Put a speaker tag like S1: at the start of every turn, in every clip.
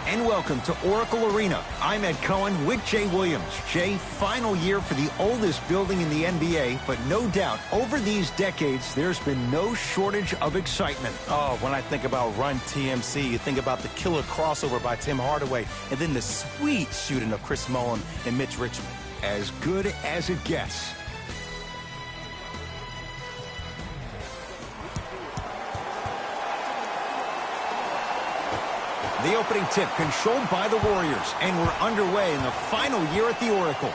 S1: And welcome to Oracle Arena. I'm Ed Cohen with Jay Williams. Jay, final year for the oldest building in the NBA, but no doubt, over these decades, there's been no shortage of excitement.
S2: Oh, when I think about Run TMC, you think about the killer crossover by Tim Hardaway, and then the sweet shooting of Chris Mullin and Mitch Richmond.
S1: As good as it gets. The opening tip controlled by the Warriors, and we're underway in the final year at the Oracle.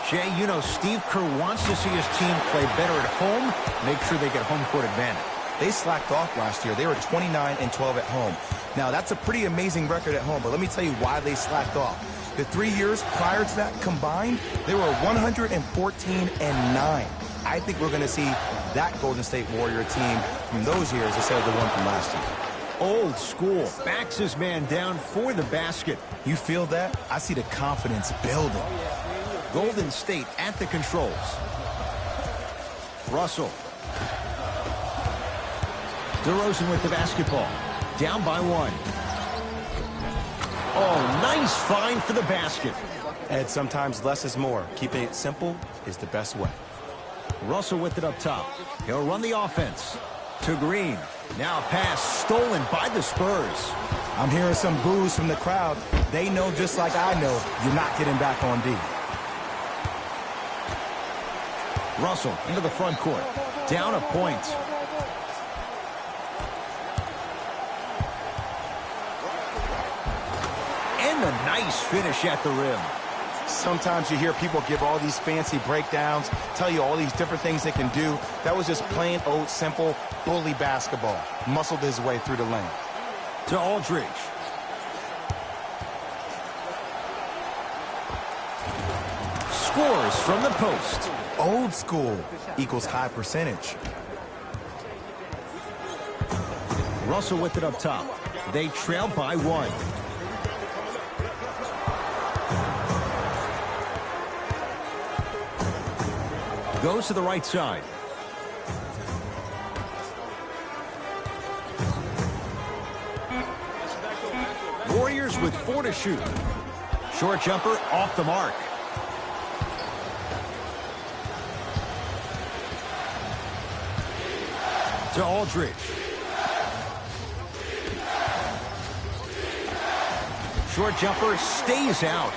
S1: Jay, you know Steve Kerr wants to see his team play better at home, make sure they get home court advantage.
S2: They slacked off last year. They were 29-12 at home. Now, that's a pretty amazing record at home, but let me tell you why they slacked off. The 3 years prior to that combined, they were 114-9. I think we're going to see that Golden State Warrior team from those years instead of the one from last year.
S1: Old school. Backs his man down for the basket.
S2: You feel that? I see the confidence building.
S1: Golden State at the controls. Russell. DeRozan with the basketball. Down by one. Oh, nice find for the basket.
S2: And sometimes less is more. Keeping it simple is the best way.
S1: Russell with it up top. He'll run the offense. To Green. Now a pass stolen by the Spurs.
S2: I'm hearing some boos from the crowd. They know just like I know you're not getting back on D.
S1: Russell into the front court. Down a point. And a nice finish at the rim.
S2: Sometimes you hear people give all these fancy breakdowns, tell you all these different things they can do. That was just plain old simple bully basketball. Muscled his way through the lane.
S1: To Aldridge. Scores from the post.
S2: Old school equals high percentage.
S1: Russell with it up top. They trail by one. Goes to the right side. Warriors with 4 to shoot. Short jumper off the mark. To Aldridge. Short jumper stays out.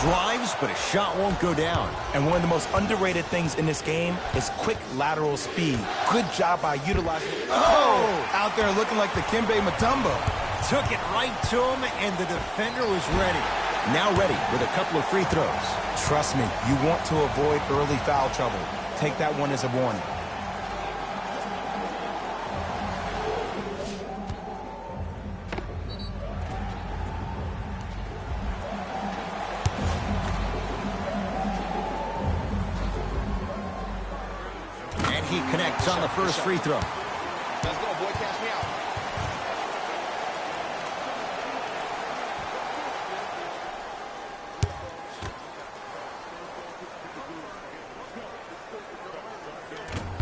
S1: Drives, but a shot won't go down.
S2: And one of the most underrated things in this game is quick lateral speed. Good job by utilizing. Oh! Out there looking like the Kimbe Mutombo.
S1: Took it right to him, and the defender was ready. Now ready with a couple of free throws.
S2: Trust me, you want to avoid early foul trouble. Take that one as a warning.
S1: He connects on the first free throw.
S3: Let's go, boy. Cash me out.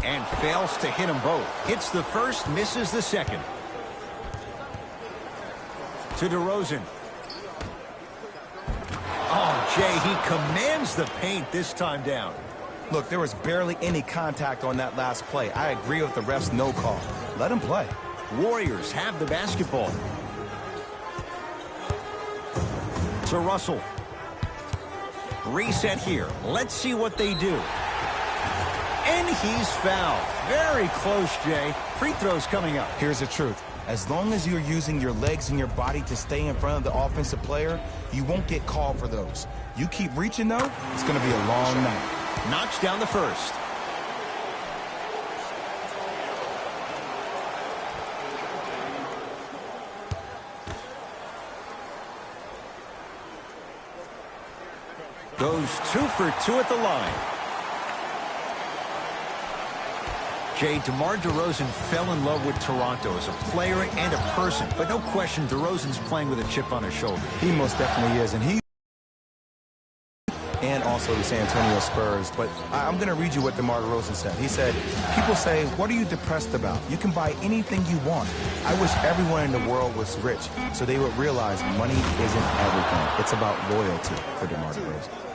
S1: And fails to hit them both. Hits the first, misses the second. To DeRozan. Oh, Jay, he commands the paint this time down.
S2: Look, there was barely any contact on that last play. I agree with the ref's no call. Let him play.
S1: Warriors have the basketball. To Russell. Reset here. Let's see what they do. And he's fouled. Very close, Jay. Free throws coming up.
S2: Here's the truth. As long as you're using your legs and your body to stay in front of the offensive player, you won't get called for those. You keep reaching, though, it's going to be a long night.
S1: Knocks down the first. Goes 2 for 2 at the line. Jay, DeMar DeRozan fell in love with Toronto as a player and a person. But no question, DeRozan's playing with a chip on his shoulder.
S2: He most definitely is. And also the San Antonio Spurs. But I'm going to read you what DeMar DeRozan said. He said, people say, what are you depressed about? You can buy anything you want. I wish everyone in the world was rich so they would realize money isn't everything. It's about loyalty for DeMar DeRozan.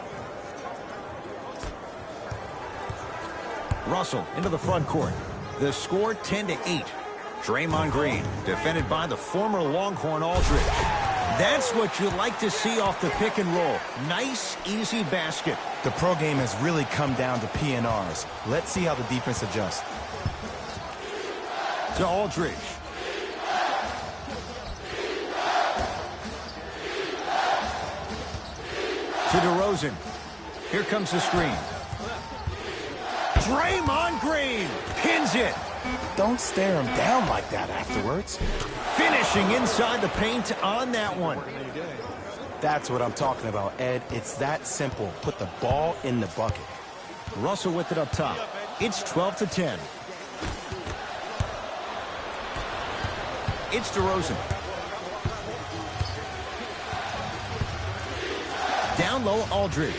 S1: Russell into the front court. The score 10-8. Draymond Green defended by the former Longhorn Aldridge. That's what you like to see off the pick and roll. Nice, easy basket.
S2: The pro game has really come down to PNRs. Let's see how the defense adjusts.
S1: To Aldridge. To DeRozan. Here comes the screen. Draymond Green pins it.
S2: Don't stare him down like that afterwards.
S1: Finishing inside the paint on that one.
S2: That's what I'm talking about, Ed. It's that simple. Put the ball in the bucket.
S1: Russell with it up top. It's 12-10. It's DeRozan. Down low, Aldridge.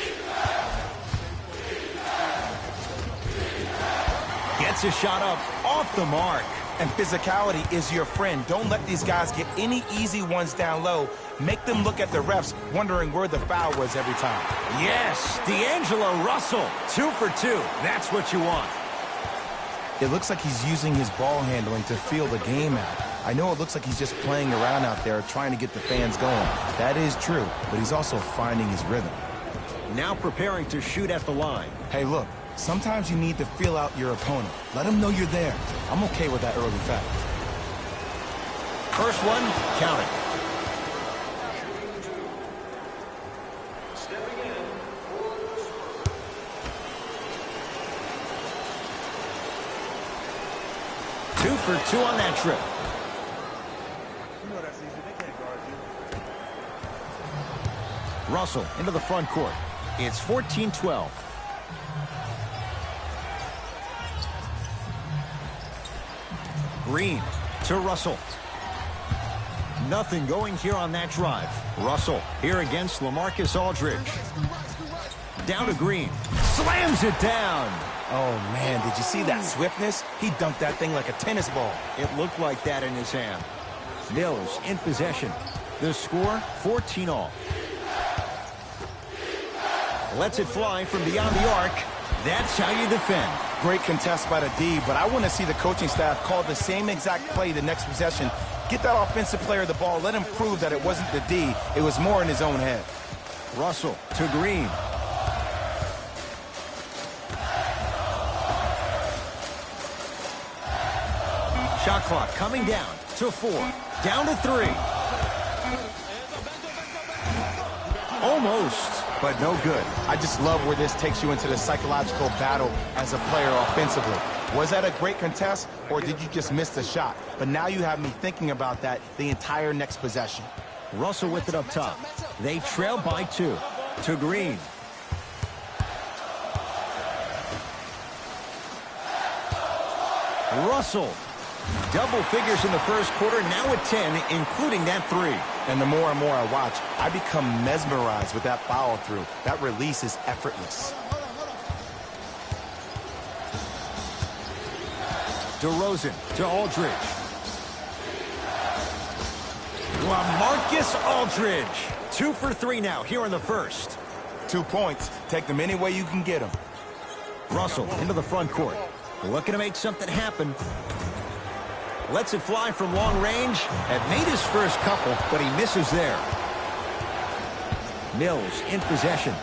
S1: Gets a shot up off the mark.
S2: And physicality is your friend. Don't let these guys get any easy ones down low. Make them look at the refs, wondering where the foul was every time.
S1: Yes, D'Angelo Russell, 2 for 2. That's what you want.
S2: It looks like he's using his ball handling to feel the game out. I know it looks like he's just playing around out there, trying to get the fans going. That is true, but he's also finding his rhythm.
S1: Now preparing to shoot at the line.
S2: Hey, look. Sometimes you need to feel out your opponent. Let them know you're there. I'm okay with that early foul.
S1: First one, count it. Two for 2 on that trip. Russell into the front court. It's 14-12. Green to Russell. Nothing going here on that drive. Russell here against LaMarcus Aldridge. Down to Green. Slams it down.
S2: Oh, man, did you see that swiftness? He dunked that thing like a tennis ball.
S1: It looked like that in his hand. Mills in possession. The score, 14-all. Lets it fly from beyond the arc. That's how you defend.
S2: Great contest by the D, but I want to see the coaching staff call the same exact play the next possession. Get that offensive player the ball. Let him prove that it wasn't the D. It was more in his own head.
S1: Russell to Green. Shot clock coming down to 4. Down to 3. Almost, but no good.
S2: I just love where this takes you into the psychological battle as a player offensively. Was that a great contest, or did you just miss the shot? But now you have me thinking about that the entire next possession.
S1: Russell with it up top. They trail by 2. To Green. Russell. Double figures in the first quarter, now at 10, including that 3.
S2: And the more and more I watch, I become mesmerized with that follow-through. That release is effortless.
S1: DeRozan to Aldridge. LaMarcus Aldridge. 2 for 3 now here in the first.
S2: 2 points. Take them any way you can get them.
S1: Russell into the front court. Looking to make something happen. Lets it fly from long range. Had made his first couple, but he misses there. Mills in possession.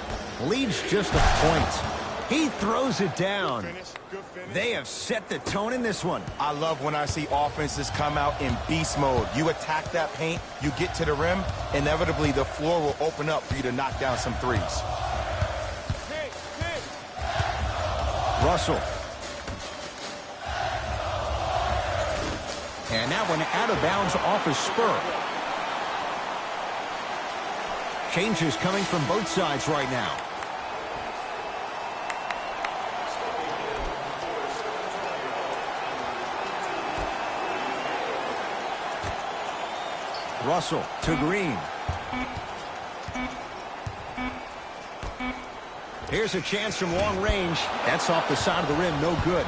S1: Leads just a point. He throws it down. They have set the tone in this one.
S2: I love when I see offenses come out in beast mode. You attack that paint, you get to the rim, inevitably the floor will open up for you to knock down some threes.
S1: Russell. And that one out of bounds off a spur. Changes coming from both sides right now. Russell to Green. Here's a chance from long range. That's off the side of the rim. No good.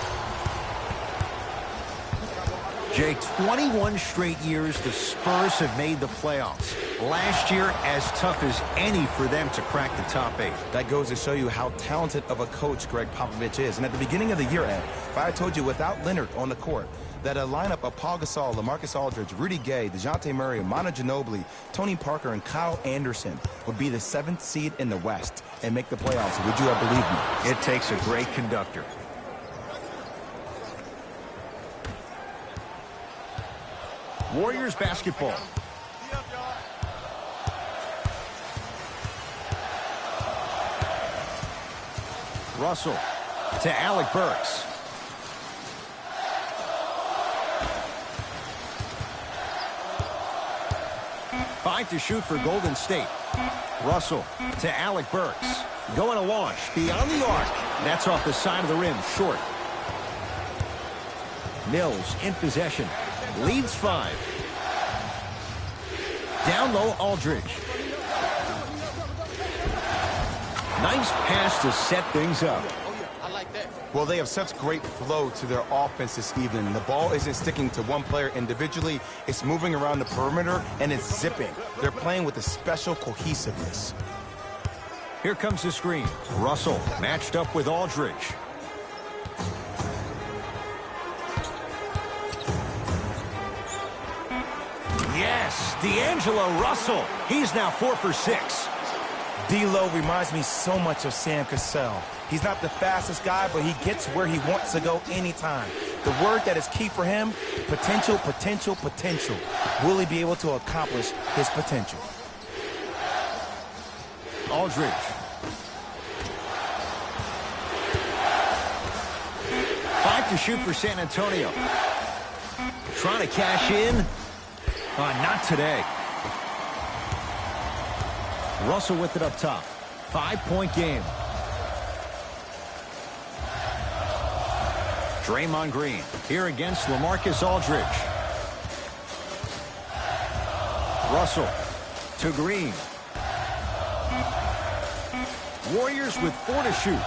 S1: Jake, 21 straight years the Spurs have made the playoffs. Last year, as tough as any for them to crack the top 8.
S2: That goes to show you how talented of a coach Greg Popovich is. And at the beginning of the year, Ed, if I had told you without Leonard on the court, that a lineup of Paul Gasol, LaMarcus Aldridge, Rudy Gay, DeJounte Murray, Manu Ginobili, Tony Parker, and Kyle Anderson would be the 7th seed in the West and make the playoffs, would you have believed me?
S1: It takes a great conductor. Warriors basketball. Russell to Alec Burks. Five to shoot for Golden State. Russell to Alec Burks. Going to launch beyond the arc. That's off the side of the rim, short. Mills in possession. Leads 5. Down low, Aldridge. Nice pass to set things up.
S3: I like that.
S2: Well, they have such great flow to their offense this evening. The ball isn't sticking to one player individually. It's moving around the perimeter, and it's zipping. They're playing with a special cohesiveness.
S1: Here comes the screen. Russell matched up with Aldridge. Yes, D'Angelo Russell. He's now 4 for 6.
S2: D'Lo reminds me so much of Sam Cassell. He's not the fastest guy, but he gets where he wants to go anytime. The word that is key for him, potential, potential, potential. Will he be able to accomplish his potential?
S1: Aldridge. Five to shoot for San Antonio. Trying to cash in. Not today. Russell with it up top. 5-point game. Draymond Green here against LaMarcus Aldridge. Russell to Green. Warriors with 4 to shoot.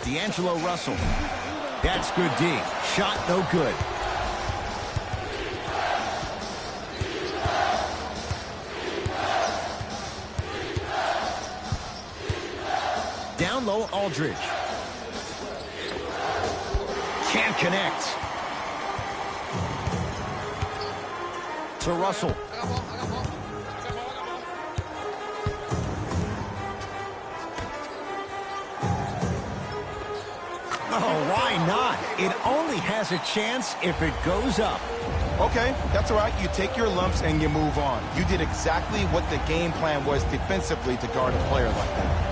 S1: D'Angelo Russell. That's good D. Shot no good. Down low, Aldridge. Can't connect. To Russell. Oh, why not? It only has a chance if it goes up.
S2: Okay, that's all right. You take your lumps and you move on. You did exactly what the game plan was defensively to guard a player like that.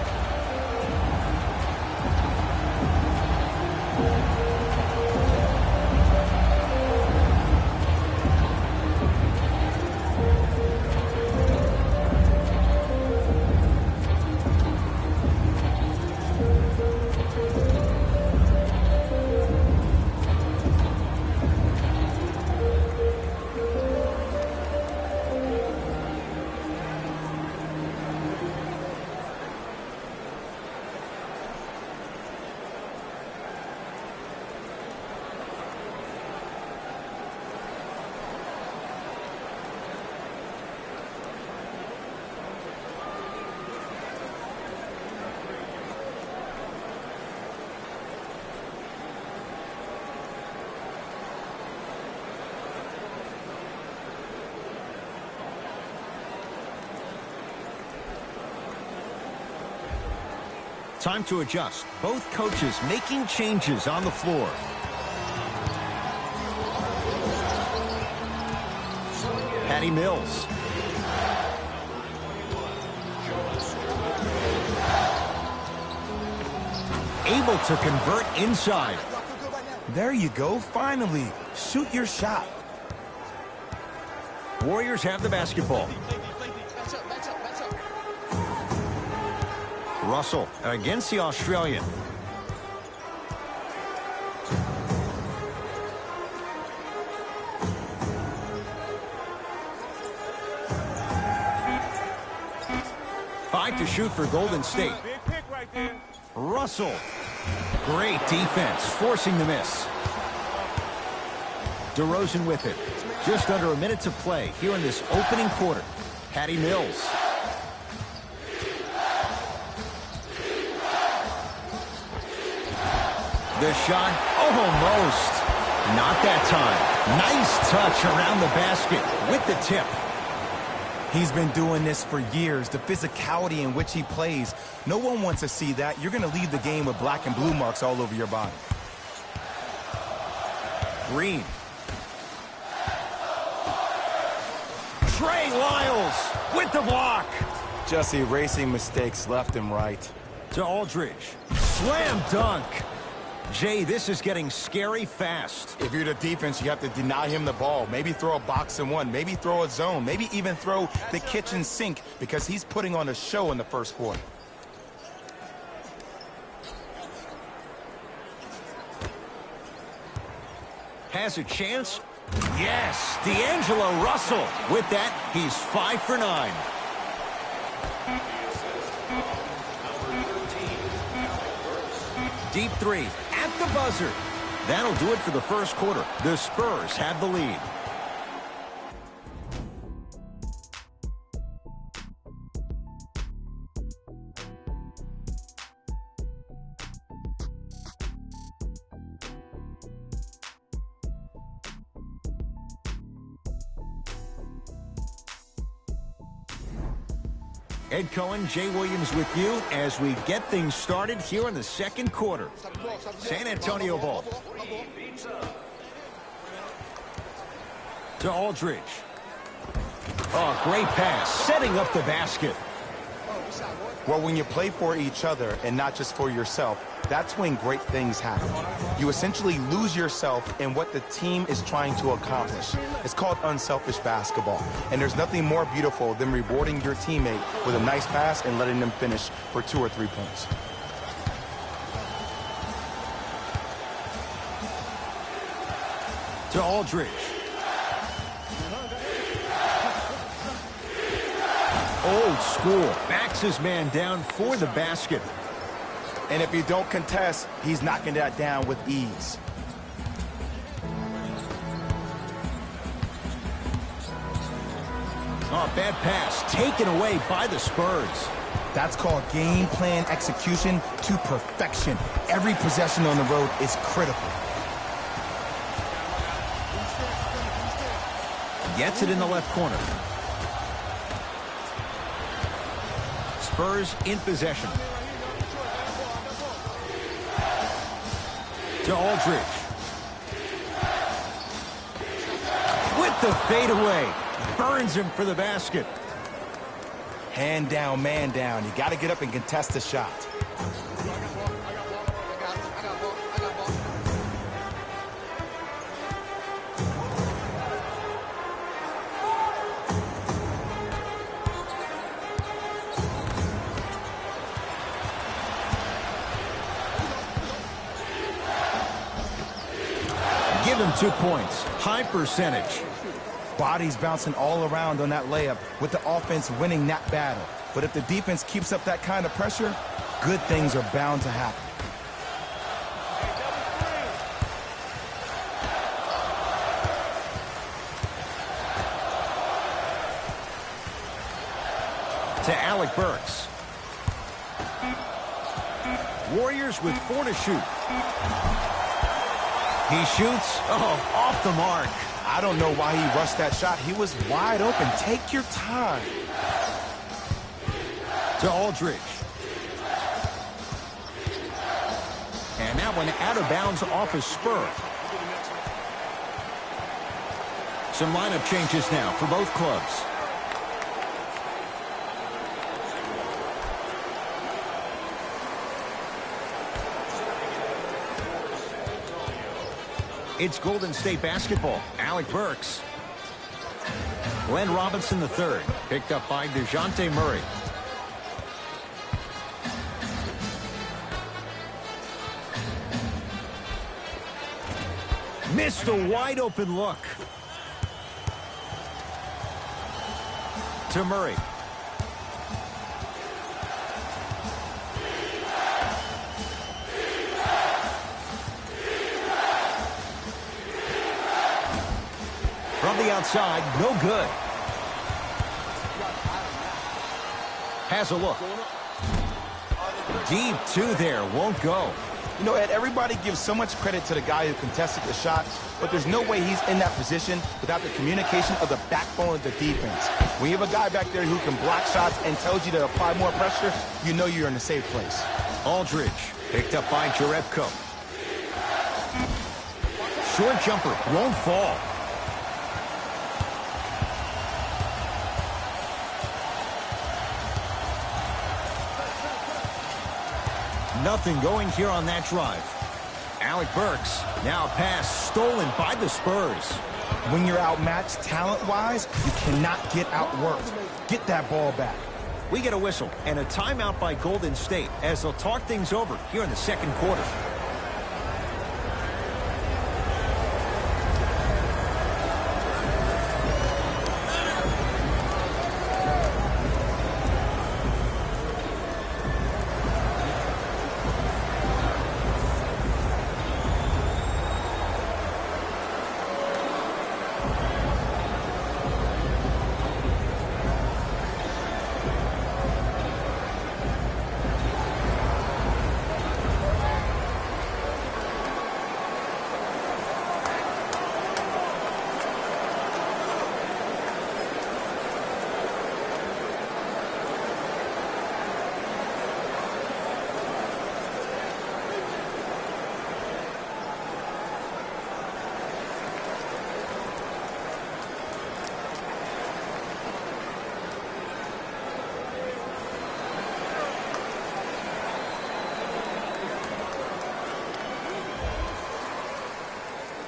S1: Time to adjust. Both coaches making changes on the floor. Patty Mills. Able to convert inside.
S2: There you go, finally. Shoot your shot.
S1: Warriors have the basketball. Russell against the Australian. Right to shoot for Golden State. Russell. Great defense, forcing the miss. DeRozan with it. Just under a minute to play here in this opening quarter. Patty Mills. The shot, almost. Not that time. Nice touch around the basket with the tip.
S2: He's been doing this for years. The physicality in which he plays. No one wants to see that. You're going to leave the game with black and blue marks all over your body.
S1: Green. Trey Lyles with the block.
S2: Just erasing mistakes left and right.
S1: To Aldridge. Slam dunk. Jay, this is getting scary fast.
S2: If you're the defense, you have to deny him the ball. Maybe throw a box and one. Maybe throw a zone. Maybe even throw the kitchen sink because he's putting on a show in the first quarter.
S1: Has a chance? Yes, D'Angelo Russell. With that, he's 5 for 9. Deep three at the buzzer. That'll do it for the first quarter. The Spurs have the lead. Ed Cohen, Jay Williams with you as we get things started here in the second quarter. San Antonio ball. To Aldridge. Oh, great pass. Setting up the basket.
S2: Well, when you play for each other and not just for yourself, that's when great things happen. You essentially lose yourself in what the team is trying to accomplish. It's called unselfish basketball. And there's nothing more beautiful than rewarding your teammate with a nice pass and letting them finish for 2 or 3 points.
S1: To Aldridge. Old school. Backs his man down for the basket.
S2: And if you don't contest, he's knocking that down with ease.
S1: Oh, bad pass. Taken away by the Spurs.
S2: That's called game plan execution to perfection. Every possession on the road is critical.
S1: Gets it in the left corner. Spurs in possession. To Aldridge. With the fadeaway. Burns him for the basket.
S2: Hand down, man down. You got to get up and contest the shot.
S1: Give him 2 points. High percentage.
S2: Bodies bouncing all around on that layup with the offense winning that battle. But if the defense keeps up that kind of pressure, good things are bound to happen.
S1: To Alec Burks. Warriors with 4 to shoot. He shoots. Oh, off the mark.
S2: I don't know why he rushed that shot. He was wide open. Take your time.
S1: To Aldridge. And that one out of bounds off his spur. Some lineup changes now for both clubs. It's Golden State basketball. Alec Burks. Glenn Robinson III, picked up by DeJounte Murray. Missed a wide open look. To Murray. outside, no good. Has a look. Deep two there, won't go.
S2: You know, Ed, everybody gives so much credit to the guy who contested the shot, but there's no way he's in that position without the communication of the backbone of the defense. When you have a guy back there who can block shots and tells you to apply more pressure, you know you're in a safe place.
S1: Aldridge, picked up by Jerebko. Short jumper, won't fall. Nothing going here on that drive. Alec Burks, now a pass stolen by the Spurs.
S2: When you're outmatched talent-wise, you cannot get outworked. Get that ball back.
S1: We get a whistle and a timeout by Golden State as they'll talk things over here in the second quarter.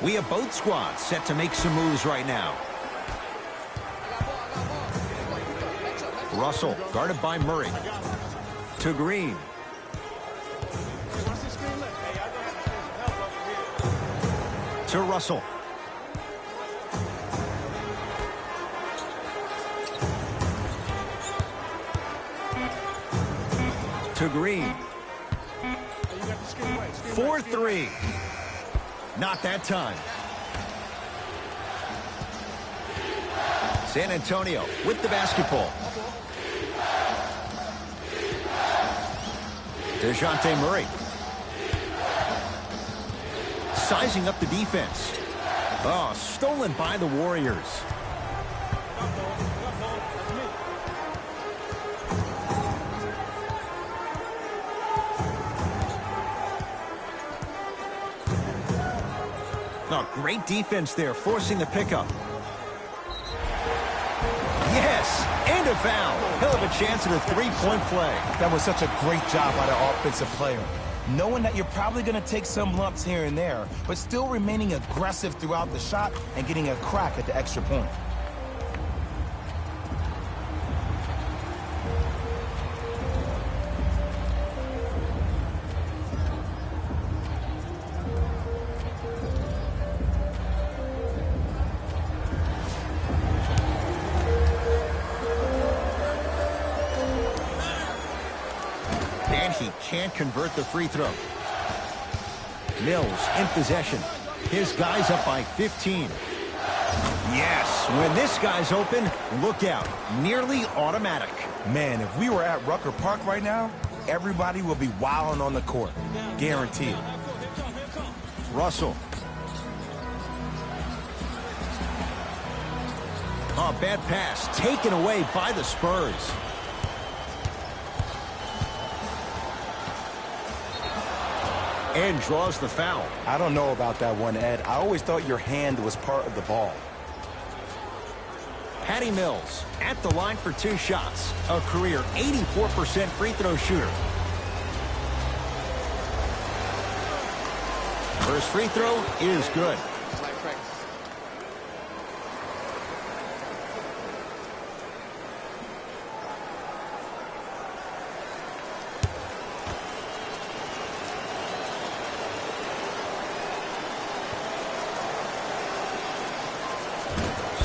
S1: We have both squads set to make some moves right now. Russell, guarded by Murray. To Green. To Russell. To Green. 4-3. Not that time. San Antonio with the basketball. DeJounte Murray. Sizing up the defense. Oh, stolen by the Warriors. Oh, great defense there, forcing the pickup. Yes, and a foul. He'll have a chance at a three-point play.
S2: That was such a great job by the offensive player. Knowing that you're probably going to take some lumps here and there, but still remaining aggressive throughout the shot and getting a crack at the extra point.
S1: He can't convert the free throw. Mills in possession. His guy's up by 15. Yes, when this guy's open, look out. Nearly automatic.
S2: Man, if we were at Rucker Park right now, everybody will be wilding on the court. Guaranteed.
S1: Russell. Oh, bad pass. Taken away by the Spurs. And draws the foul.
S2: I don't know about that one, Ed. I always thought your hand was part of the ball.
S1: Patty Mills at the line for 2 shots. A career 84% free throw shooter. First free throw is good.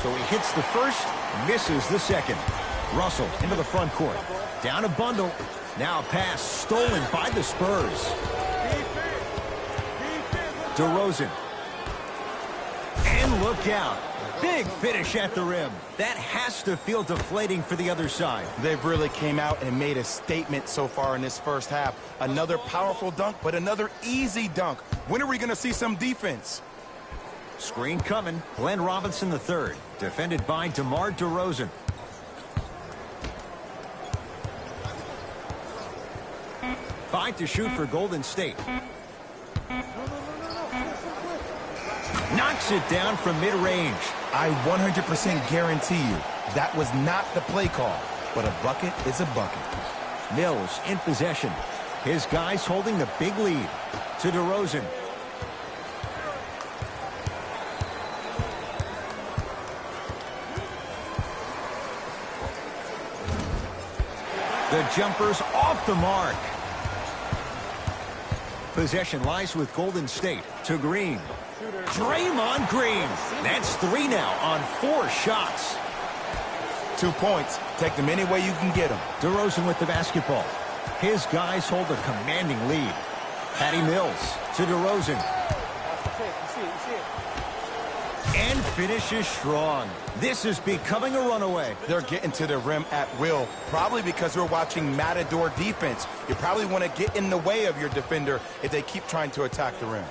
S1: So he hits the first, misses the second. Russell into the front court. Down a bundle. Now a pass stolen by the Spurs. DeRozan. And look out. Big finish at the rim. That has to feel deflating for the other side.
S2: They've really came out and made a statement so far in this first half. Another powerful dunk, but another easy dunk. When are we going to see some defense?
S1: Screen coming. Glenn Robinson III, defended by DeMar DeRozan. Five to shoot for Golden State. Knocks it down from mid-range.
S2: I 100% guarantee you that was not the play call, but a bucket is a bucket.
S1: Mills in possession. His guys holding the big lead. To DeRozan. The jumper's off the mark. Possession lies with Golden State. To Green. Draymond Green. That's 3 now on 4 shots.
S2: 2 points. Take them any way you can get them.
S1: DeRozan with the basketball. His guys hold a commanding lead. Patty Mills to DeRozan. And finishes strong. This is becoming a runaway.
S2: They're getting to the rim at will, probably because we're watching Matador defense. You probably want to get in the way of your defender if they keep trying to attack the rim.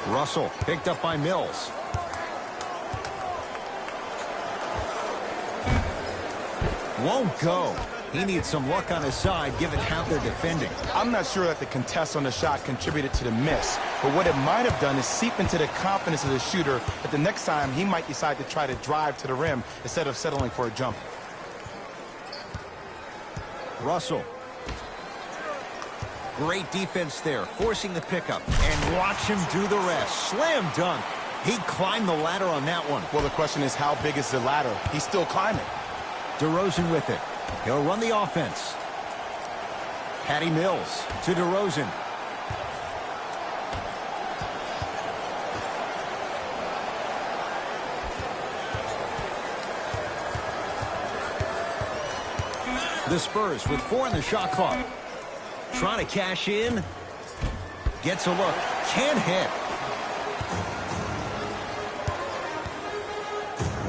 S1: Russell picked up by Mills. Won't go. He needs some luck on his side given how they're defending.
S2: I'm not sure that the contest on the shot contributed to the miss, but what it might have done is seep into the confidence of the shooter that the next time he might decide to try to drive to the rim instead of settling for a jump.
S1: Russell. Great defense there, forcing the pickup. And watch him do the rest. Slam dunk. He climbed the ladder on that one.
S2: Well, the question is, how big is the ladder? He's still climbing.
S1: DeRozan with it. He'll run the offense. Patty Mills to DeRozan. The Spurs with 4 on the shot clock. Trying to cash in. Gets a look. Can't hit.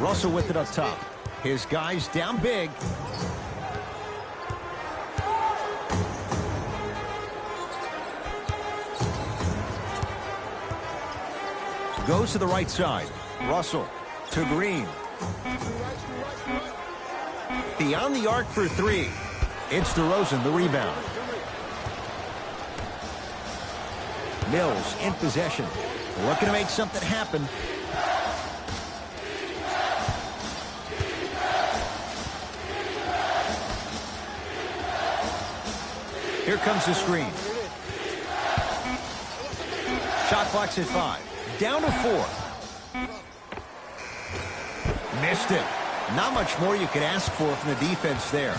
S1: Russell with it up top. His guys down big. Goes to the right side. Russell to Green. Beyond the arc for 3. It's DeRozan, the rebound. Mills in possession. Looking to make something happen. Here comes the screen. Shot clock's at 5. Down to 4. Missed it. Not much more you could ask for from the defense there.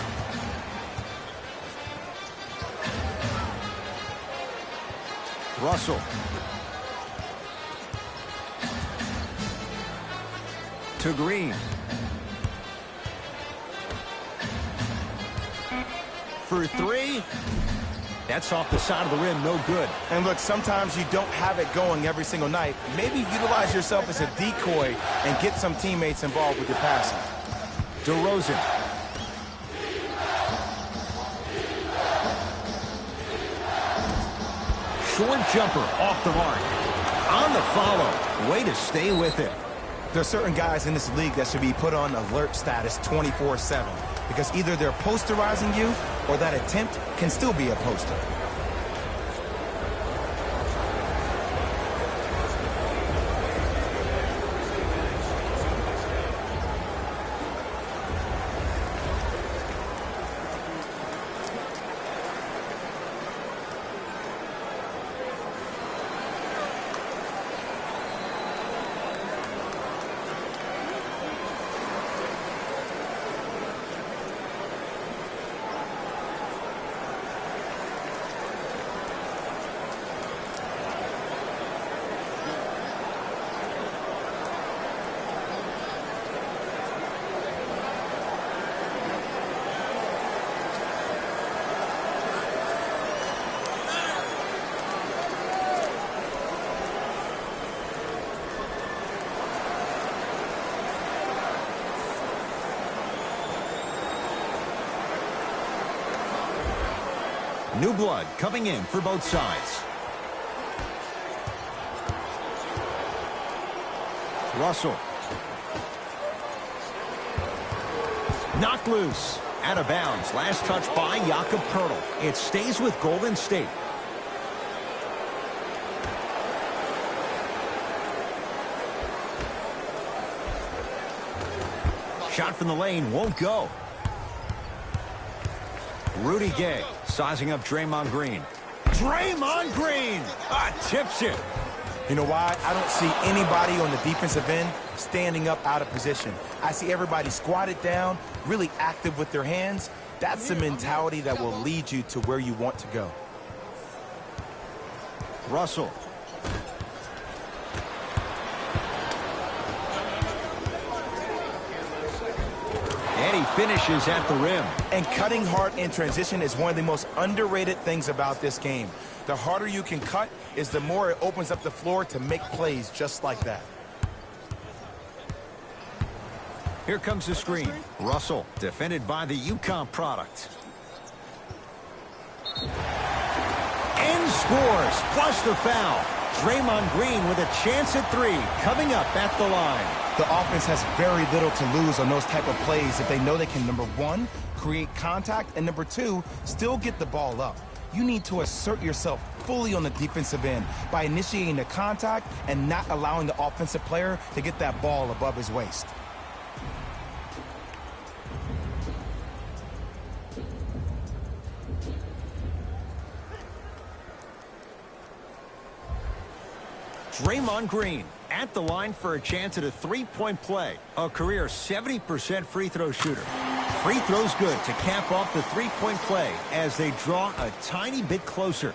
S1: Russell. To Green. For 3. That's off the side of the rim, no good.
S2: And look, sometimes you don't have it going every single night. Maybe utilize yourself as a decoy and get some teammates involved with your passing.
S1: DeRozan. Short jumper off the mark. On the follow. Way to stay with it.
S2: There are certain guys in this league that should be put on alert status 24/7 because either they're posterizing you or that attempt can still be a poster.
S1: New blood coming in for both sides. Russell. Knocked loose. Out of bounds. Last touch by Jakob Poeltl. It stays with Golden State. Shot from the lane won't go. Rudy Gay sizing up Draymond Green. Draymond Green tips it.
S2: You know why? I don't see anybody on the defensive end standing up out of position. I see everybody squatted down, really active with their hands. That's the mentality that will lead you to where you want to go.
S1: Russell. And he finishes at the rim.
S2: And cutting hard in transition is one of the most underrated things about this game. The harder you can cut is the more it opens up the floor to make plays just like that.
S1: Here comes the screen. Russell, defended by the UConn product. And scores, plus the foul. Draymond Green with a chance at three, coming up at the line.
S2: The offense has very little to lose on those type of plays if they know they can, number one, create contact, and number two, still get the ball up. You need to assert yourself fully on the defensive end by initiating the contact and not allowing the offensive player to get that ball above his waist.
S1: Draymond Green at the line for a chance at a three-point play. A career 70% free throw shooter. Free throws good to cap off the three-point play as they draw a tiny bit closer.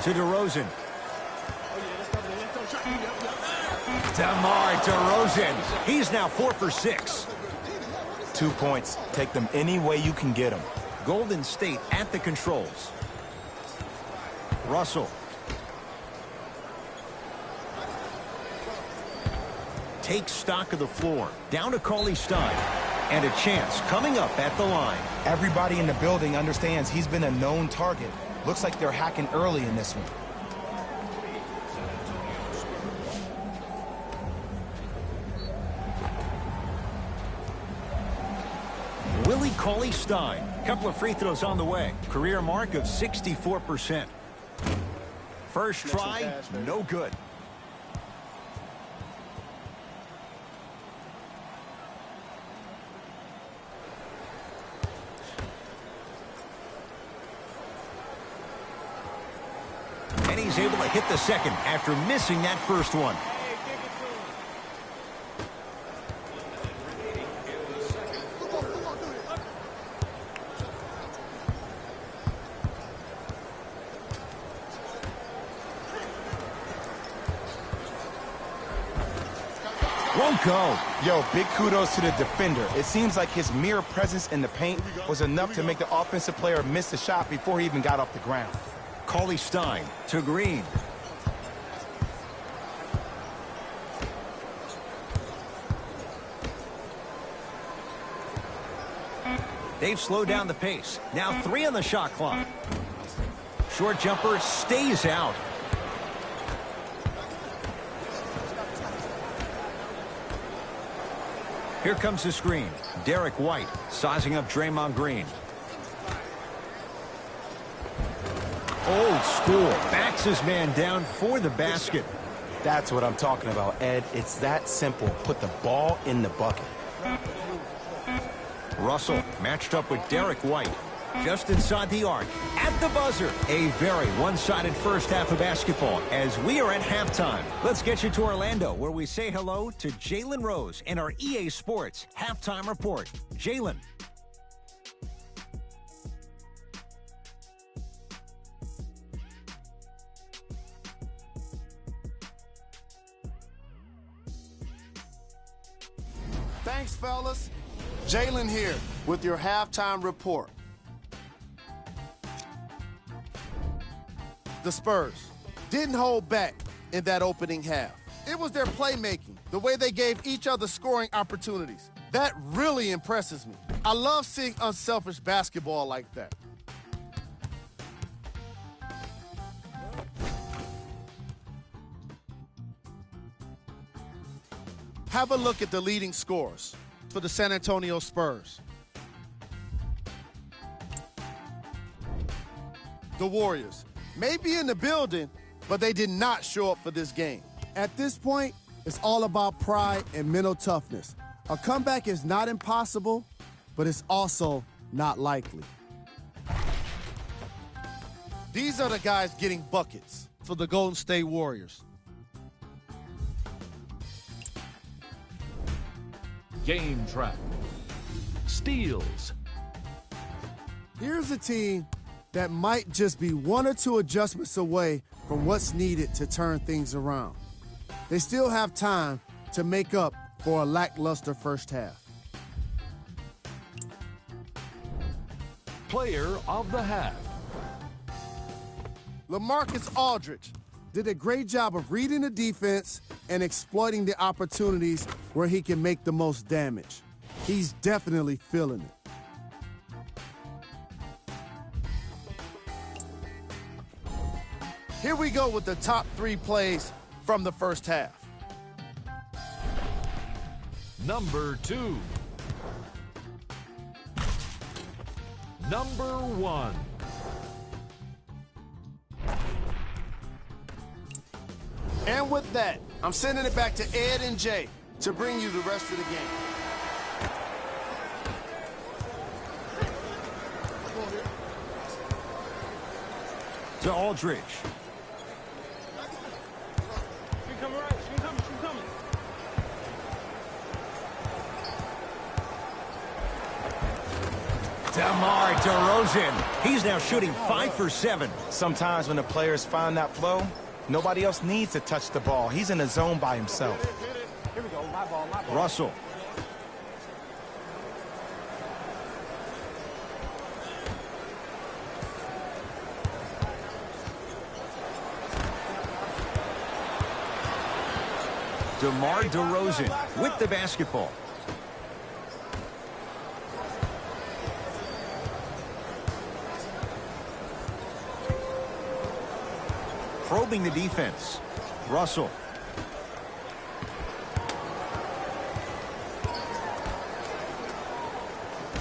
S1: To DeRozan. DeMar DeRozan. He's now 4 for 6.
S2: 2 points. Take them any way you can get them.
S1: Golden State at the controls. Russell. Takes stock of the floor. Down to Cauley Stein. And a chance coming up at the line.
S2: Everybody in the building understands he's been a known target. Looks like they're hacking early in this one.
S1: Willie Cauley Stein. Couple of free throws on the way. Career mark of 64%. First try, no good. And he's able to hit the second after missing that first one. Won't go.
S2: Yo, big kudos to the defender. It seems like his mere presence in the paint was enough to make the offensive player miss the shot before he even got off the ground.
S1: Cauley Stein to Green. They've slowed down the pace. Now 3 on the shot clock. Short jumper stays out. Here comes the screen. Derek White sizing up Draymond Green. Old school. Backs his man down for the basket.
S2: That's what I'm talking about, Ed. It's that simple. Put the ball in the bucket.
S1: Russell matched up with Derek White. Just inside the arc. At the buzzer. A very one-sided first half of basketball as we are at halftime. Let's get you to Orlando where we say hello to Jalen Rose in our EA Sports Halftime Report. Jalen.
S4: Thanks, fellas. Jalen here with your halftime report. the Spurs didn't hold back in that opening half. It was their playmaking, the way they gave each other scoring opportunities. That really impresses me. I love seeing unselfish basketball like that. Have a look at the leading scorers for the San Antonio Spurs. The Warriors may be in the building, but they did not show up for this game. At this point, it's all about pride and mental toughness. A comeback is not impossible, but it's also not likely. These are the guys getting buckets for the Golden State Warriors.
S5: Game track. Steals.
S4: Here's a team that might just be one or two adjustments away from what's needed to turn things around. They still have time to make up for a lackluster first half.
S5: Player of the half.
S4: LaMarcus Aldridge did a great job of reading the defense and exploiting the opportunities where he can make the most damage. He's definitely feeling it. Here we go with the top 3 plays from the first half.
S5: Number 2. Number 1.
S4: And with that, I'm sending it back to Ed and Jay to bring you the rest of the game.
S1: To Aldridge. DeMar DeRozan. He's now shooting 5 for 7.
S2: Sometimes when the players find that flow, nobody else needs to touch the ball. He's in the zone by himself.
S3: Here we go. My ball.
S1: Russell. DeMar DeRozan with the basketball. Probing the defense. Russell.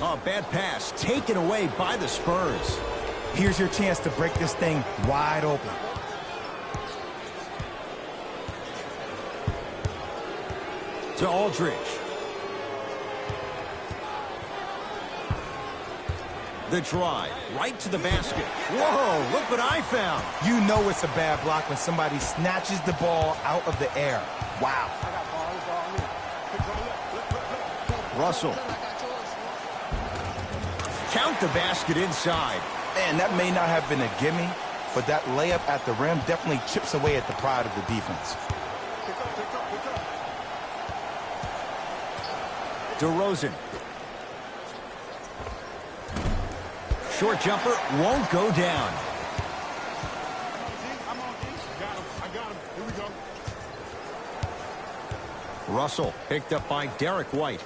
S1: Oh, bad pass taken away by the Spurs.
S2: Here's your chance to break this thing wide open.
S1: To Aldridge. The drive, right to the basket. Whoa, look what I found.
S2: You know it's a bad block when somebody snatches the ball out of the air. Wow.
S1: Russell. Count the basket inside.
S2: Man, that may not have been a gimme, but that layup at the rim definitely chips away at the pride of the defense.
S1: DeRozan. Short jumper won't go down.
S3: I'm on D. I got him. Here we go.
S1: Russell picked up by Derek White.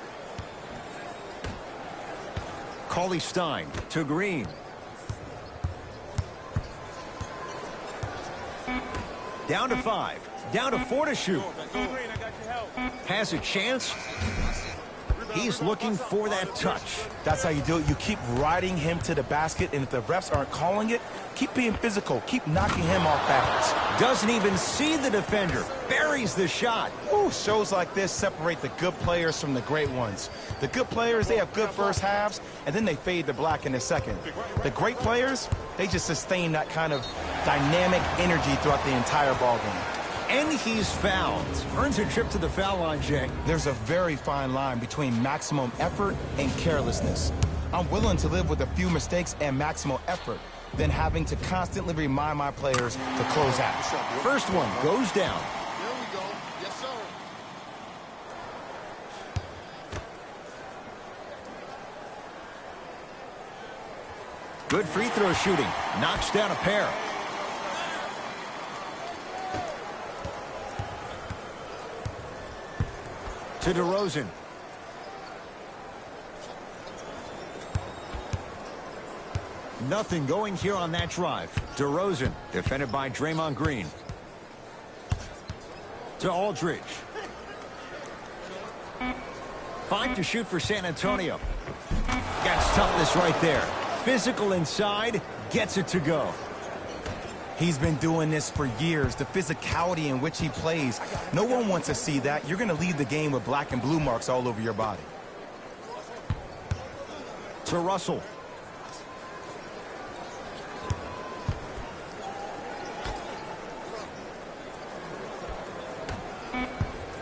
S1: Cauley Stein to Green. Down to 5. Down to 4 to shoot. Has a chance. He's looking for that touch.
S2: That's how you do it. You keep riding him to the basket, and if the refs aren't calling it, keep being physical. Keep knocking him off balance.
S1: Doesn't even see the defender. Buries the shot.
S2: Ooh, shows like this separate the good players from the great ones. The good players, they have good first halves, and then they fade to black in the second. The great players, they just sustain that kind of dynamic energy throughout the entire ball game.
S1: And he's fouled. Earns a trip to the foul line, Jay.
S2: There's a very fine line between maximum effort and carelessness. I'm willing to live with a few mistakes and maximal effort than having to constantly remind my players to close out.
S1: First one goes down.
S3: There we go. Yes, sir.
S1: Good free throw shooting. Knocks down a pair. To DeRozan. Nothing going here on that drive. DeRozan, defended by Draymond Green. To Aldridge. 5 to shoot for San Antonio. Got toughness right there. Physical inside, gets it to go.
S2: He's been doing this for years, the physicality in which he plays. No one wants to see that. You're going to leave the game with black and blue marks all over your body.
S1: To Russell.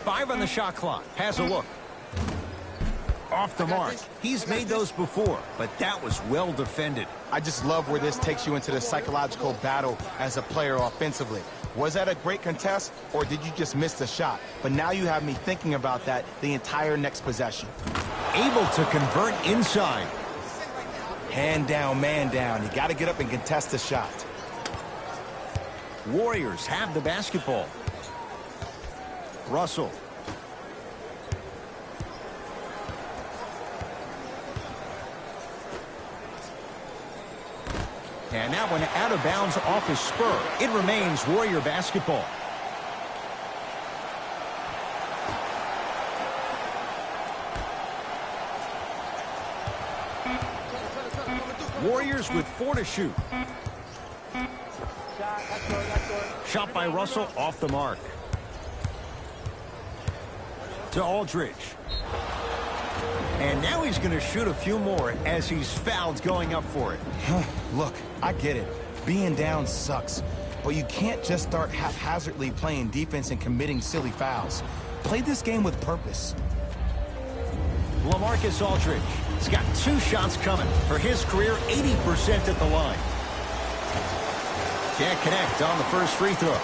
S1: Five on the shot clock. Has a look. Off the mark. He's made those before, but that was well defended.
S2: I just love where this takes you into the psychological battle as a player offensively. Was that a great contest, or did you just miss the shot? But now you have me thinking about that the entire next possession.
S1: Able to convert inside.
S2: Hand down, man down. You got to get up and contest the shot.
S1: Warriors have the basketball. Russell. And that one out of bounds off his spur. It remains Warrior basketball. Warriors with 4 to shoot. Shot by Russell off the mark. To Aldridge. And now he's going to shoot a few more as he's fouled going up for it.
S2: Look, I get it. Being down sucks. But you can't just start haphazardly playing defense and committing silly fouls. Play this game with purpose.
S1: LaMarcus Aldridge. He's got 2 shots coming. For his career, 80% at the line. Can't connect on the first free throw.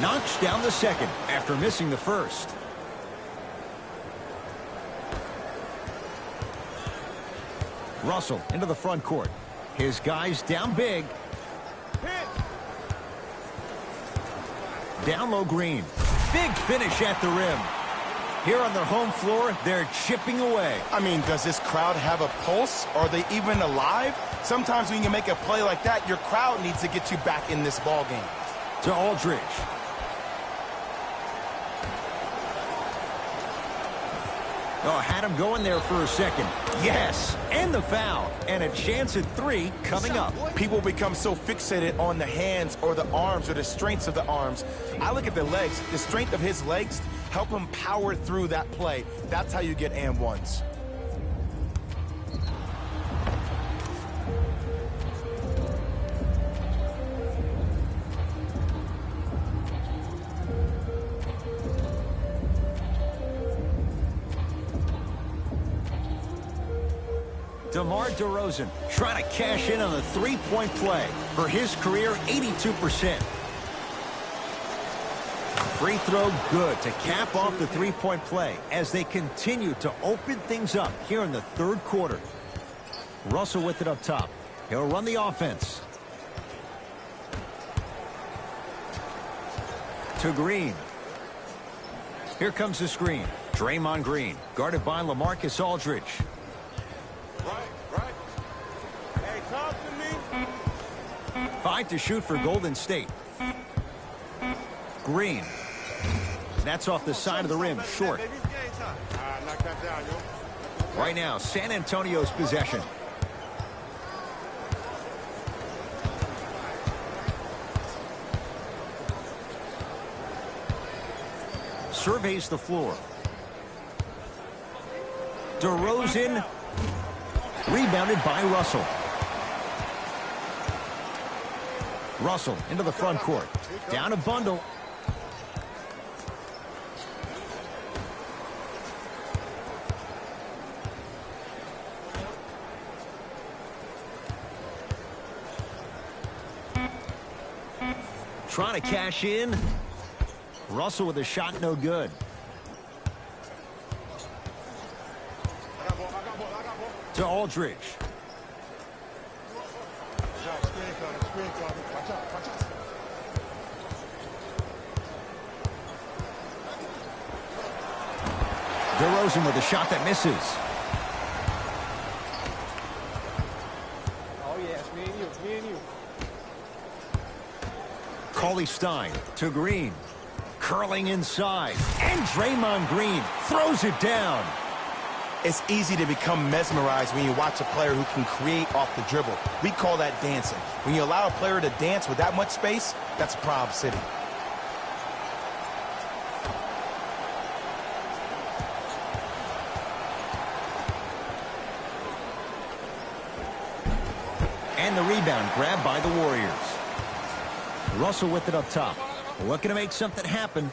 S1: Knocks down the second after missing the first. Russell into the front court. His guys down big. Down low Green. Big finish at the rim. Here on their home floor, they're chipping away.
S2: I mean, does this crowd have a pulse? Are they even alive? Sometimes when you make a play like that, your crowd needs to get you back in this ball game.
S1: To Aldridge. Oh, had him going there for a second. Yes, and the foul. And a chance at 3 coming up.
S2: People become so fixated on the hands or the arms or the strengths of the arms. I look at the legs. The strength of his legs help him power through that play. That's how you get and ones.
S1: DeMar DeRozan trying to cash in on the 3-point play. For his career, 82%. Free throw good to cap off the 3-point play as they continue to open things up here in the third quarter. Russell with it up top. He'll run the offense. To Green. Here comes the screen. Draymond Green guarded by LaMarcus Aldridge.
S3: Right. Hey, talk to me.
S1: 5 to shoot for Golden State. Green. That's off the side of the rim, short.
S3: Knock that down, yo.
S1: Right now, San Antonio's possession. Surveys the floor. DeRozan. Rebounded by Russell. Russell into the front court. Down a bundle. Trying to cash in. Russell with a shot, no good. To Aldridge.
S3: screen, Carter. Watch out, watch out.
S1: DeRozan with a shot that misses.
S3: Oh, yeah, it's me and you. It's me and you.
S1: Cauley Stein to Green. Curling inside. And Draymond Green throws it down.
S2: It's easy to become mesmerized when you watch a player who can create off the dribble. We call that dancing. When you allow a player to dance with that much space, that's Prob City.
S1: And the rebound grabbed by the Warriors. Russell with it up top. Looking to make something happen.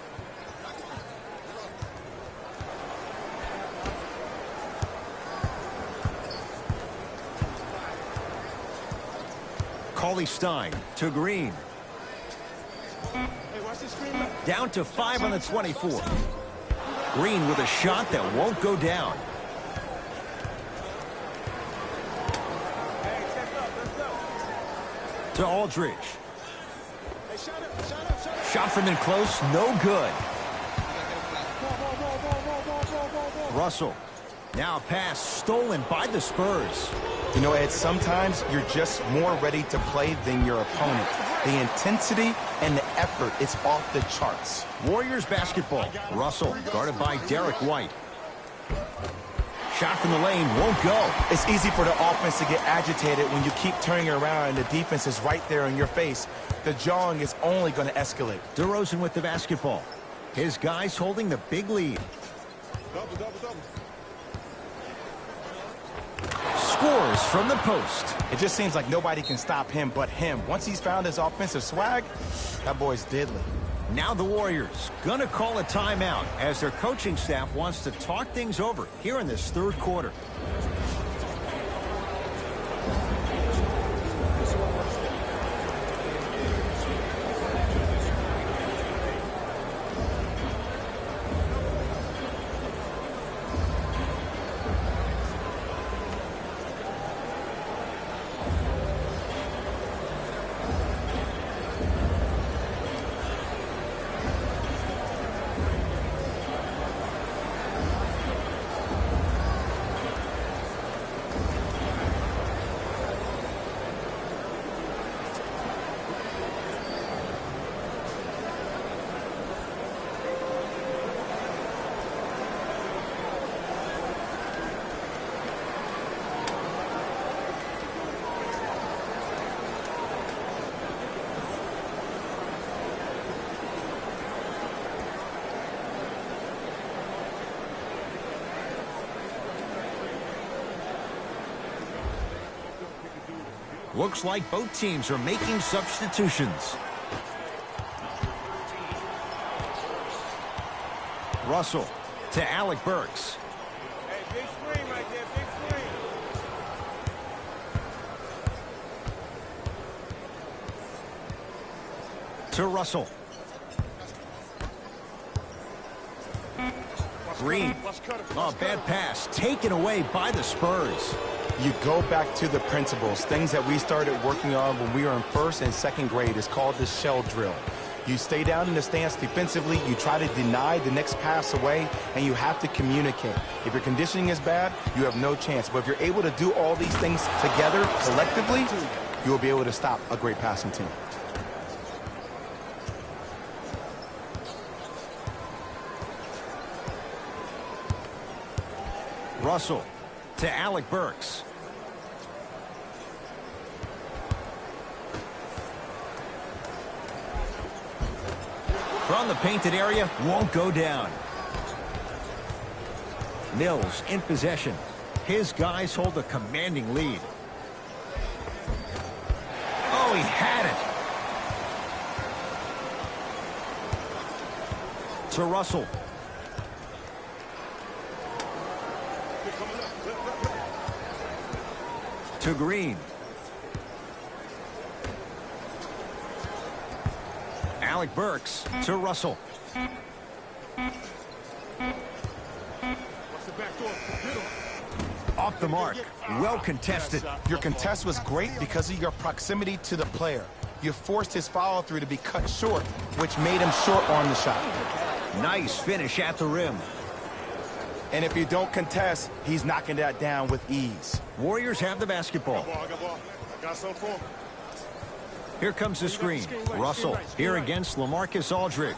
S1: Cauley Stein to Green.
S3: Hey, watch this screen.
S1: Down to 5 on the 24. Green with a shot that won't go down.
S3: Hey, step up, let's go.
S1: To Aldridge.
S3: Hey, shut up, shut up, shut up.
S1: Shot from in close, no good. Russell. Now a pass stolen by the Spurs.
S2: You know, Ed, sometimes you're just more ready to play than your opponent. The intensity and the effort is off the charts.
S1: Warriors basketball. Russell guarded by Derek White. Shot from the lane won't go.
S2: It's easy for the offense to get agitated when you keep turning around and the defense is right there in your face. The jawing is only going to escalate.
S1: DeRozan with the basketball. His guys holding the big lead.
S3: Double, double, double.
S1: Scores from the post.
S2: It just seems like nobody can stop him but him. Once he's found his offensive swag, that boy's deadly.
S1: Now the Warriors gonna call a timeout as their coaching staff wants to talk things over here in this third quarter. Looks like both teams are making substitutions. Russell to Alec Burks.
S3: Hey, big screen right there, big screen.
S1: To Russell. Green. Oh, bad pass. Taken away by the Spurs.
S2: You go back to the principles, things that we started working on when we were in first and second grade. It's called the shell drill. You stay down in the stance defensively, you try to deny the next pass away, and you have to communicate. If your conditioning is bad, you have no chance. But if you're able to do all these things together, collectively, you will be able to stop a great passing team.
S1: Russell to Alec Burks. From the painted area, won't go down. Mills in possession. His guys hold a commanding lead. Oh, he had it. To Russell. To Green. Alec Burks to Russell. Off the mark. Well contested.
S2: Your contest was great because of your proximity to the player. You forced his follow-through to be cut short, which made him short on the shot.
S1: Nice finish at the rim.
S2: And if you don't contest, he's knocking that down with ease.
S1: Warriors have the basketball.
S3: I got some for him.
S1: Here comes the screen. Russell here against LaMarcus Aldridge.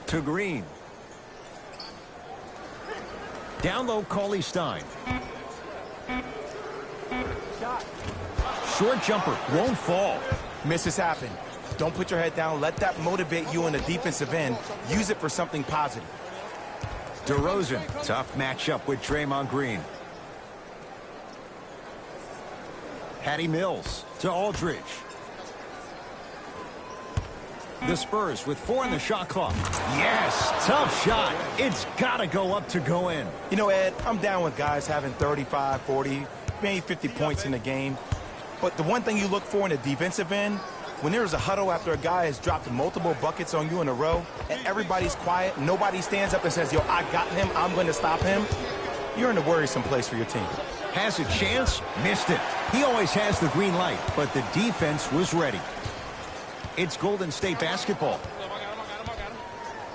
S1: To Green. Down low, Cauley Stein. Short jumper, won't fall.
S2: Misses happen. Don't put your head down. Let that motivate you on the defensive end. Use it for something positive.
S1: DeRozan, tough matchup with Draymond Green. Patty Mills to Aldridge. The Spurs with 4 on the shot clock. Yes, tough shot. It's got to go up to go in.
S2: You know, Ed, I'm down with guys having 35, 40, maybe 50 points in the game. But the one thing you look for in the defensive end, when there's a huddle after a guy has dropped multiple buckets on you in a row, and everybody's quiet, nobody stands up and says, yo, I got him, I'm going to stop him, you're in a worrisome place for your team.
S1: Has a chance, missed it. He always has the green light, but the defense was ready. It's Golden State basketball.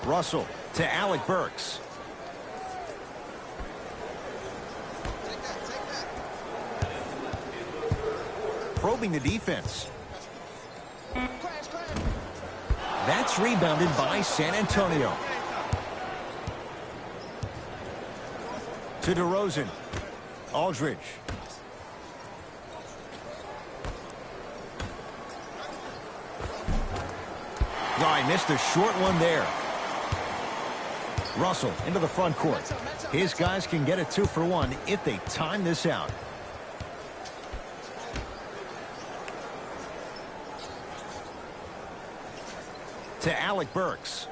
S1: Russell to Alec Burks. Probing the defense. That's rebounded by San Antonio. To DeRozan. Aldridge. Oh, I missed a short one there. Russell into the front court. His guys can get a 2-for-1 if they time this out. To Alec Burks.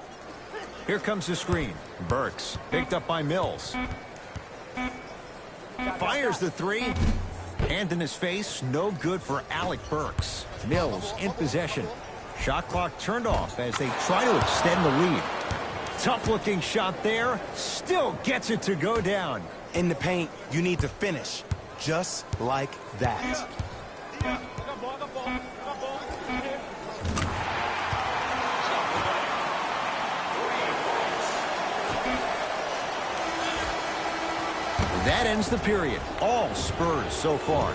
S1: Here comes the screen. Burks picked up by Mills. Fires the three. Hand in his face. No good for Alec Burks. Mills in possession. Shot clock turned off as they try to extend the lead. Tough looking shot there. Still gets it to go down.
S2: In the paint, you need to finish just like that.
S1: That ends the period. All Spurs so far.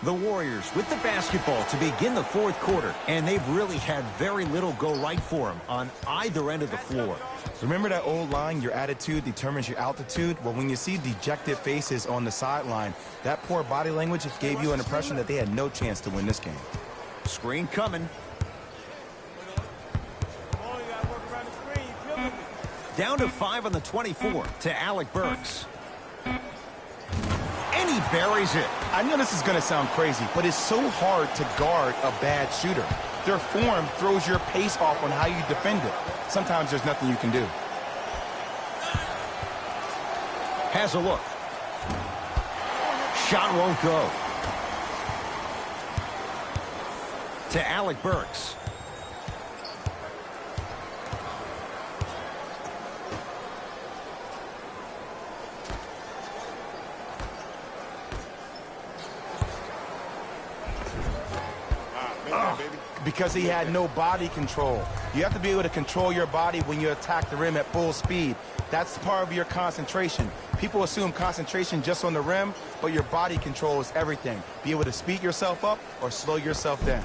S1: The Warriors with the basketball to begin the fourth quarter, and they've really had very little go right for them on either end of the floor.
S2: Remember that old line, your attitude determines your altitude? Well, when you see dejected faces on the sideline, that poor body language gave you an impression that they had no chance to win this game.
S1: Screen coming. Down to 5 on the 24 to Alec Burks. And he buries it.
S2: I know this is going to sound crazy, but it's so hard to guard a bad shooter. Their form throws your pace off on how you defend it. Sometimes there's nothing you can do.
S1: Has a look. Shot won't go. To Alec Burks.
S2: Because he had no body control. You have to be able to control your body when you attack the rim at full speed. That's part of your concentration. People assume concentration just on the rim, but your body control is everything. Be able to speed yourself up or slow yourself down.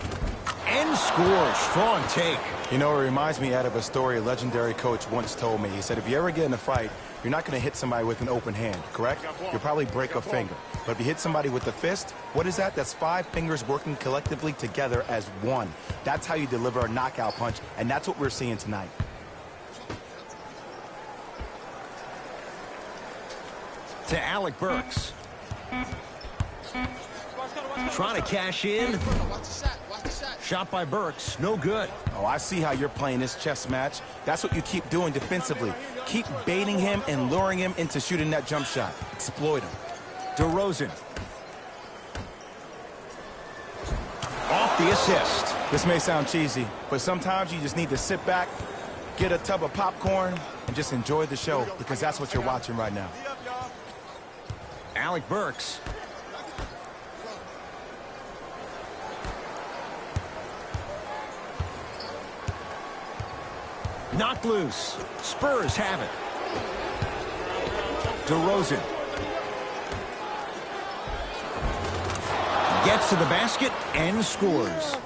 S1: And score. Strong take.
S2: You know, it reminds me out of a story a legendary coach once told me. He said, if you ever get in a fight, you're not going to hit somebody with an open hand, correct? You'll probably break a finger. But if you hit somebody with a fist, what is that? That's 5 fingers working collectively together as one. That's how you deliver a knockout punch, and that's what we're seeing tonight.
S1: To Alec Burks. Trying to cash in. Shot by Burks, no good.
S2: Oh, I see how you're playing this chess match. That's what you keep doing defensively. Keep baiting him and luring him into shooting that jump shot. Exploit him.
S1: DeRozan. Off the assist.
S2: This may sound cheesy, but sometimes you just need to sit back, get a tub of popcorn, and just enjoy the show, because that's what you're watching right now.
S1: Alec Burks. Knocked loose. Spurs have it. DeRozan. Gets to the basket and scores.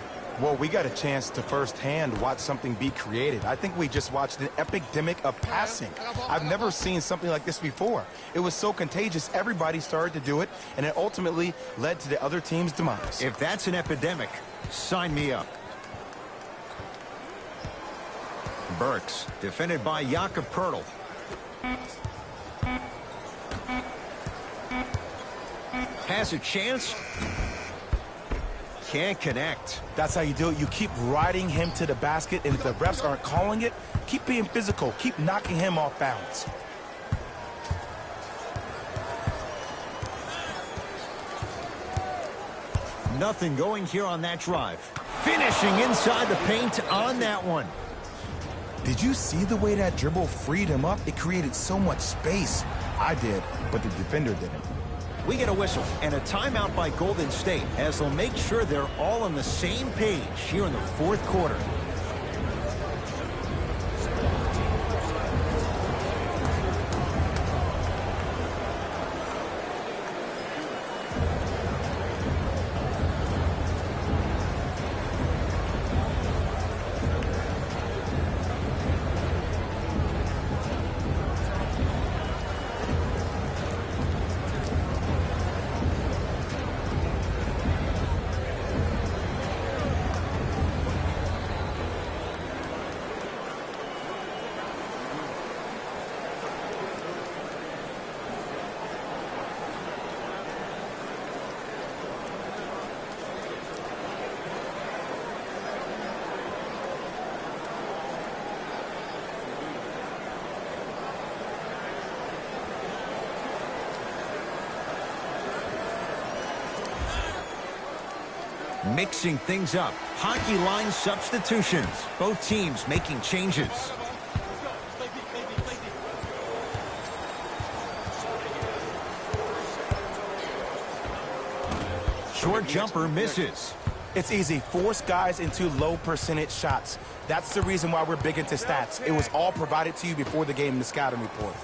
S2: Well, we got a chance to firsthand watch something be created. I think we just watched an epidemic of passing. I've never seen something like this before. It was so contagious, everybody started to do it, and it ultimately led to the other team's demise.
S1: If that's an epidemic, sign me up. Burks, defended by Jakob Poeltl. Has a chance. Can't connect.
S2: That's how you do it. You keep riding him to the basket, and if the refs aren't calling it, keep being physical. Keep knocking him off balance.
S1: Nothing going here on that drive. Finishing inside the paint on that one.
S2: Did you see the way that dribble freed him up? It created so much space. I did, but the defender didn't.
S1: We get a whistle and a timeout by Golden State as they'll make sure they're all on the same page here in the fourth quarter. Mixing things up. Hockey line substitutions. Both teams making changes. Short jumper misses.
S2: It's easy. Force guys into low percentage shots. That's the reason why we're big into stats. It was all provided to you before the game in the scouting report.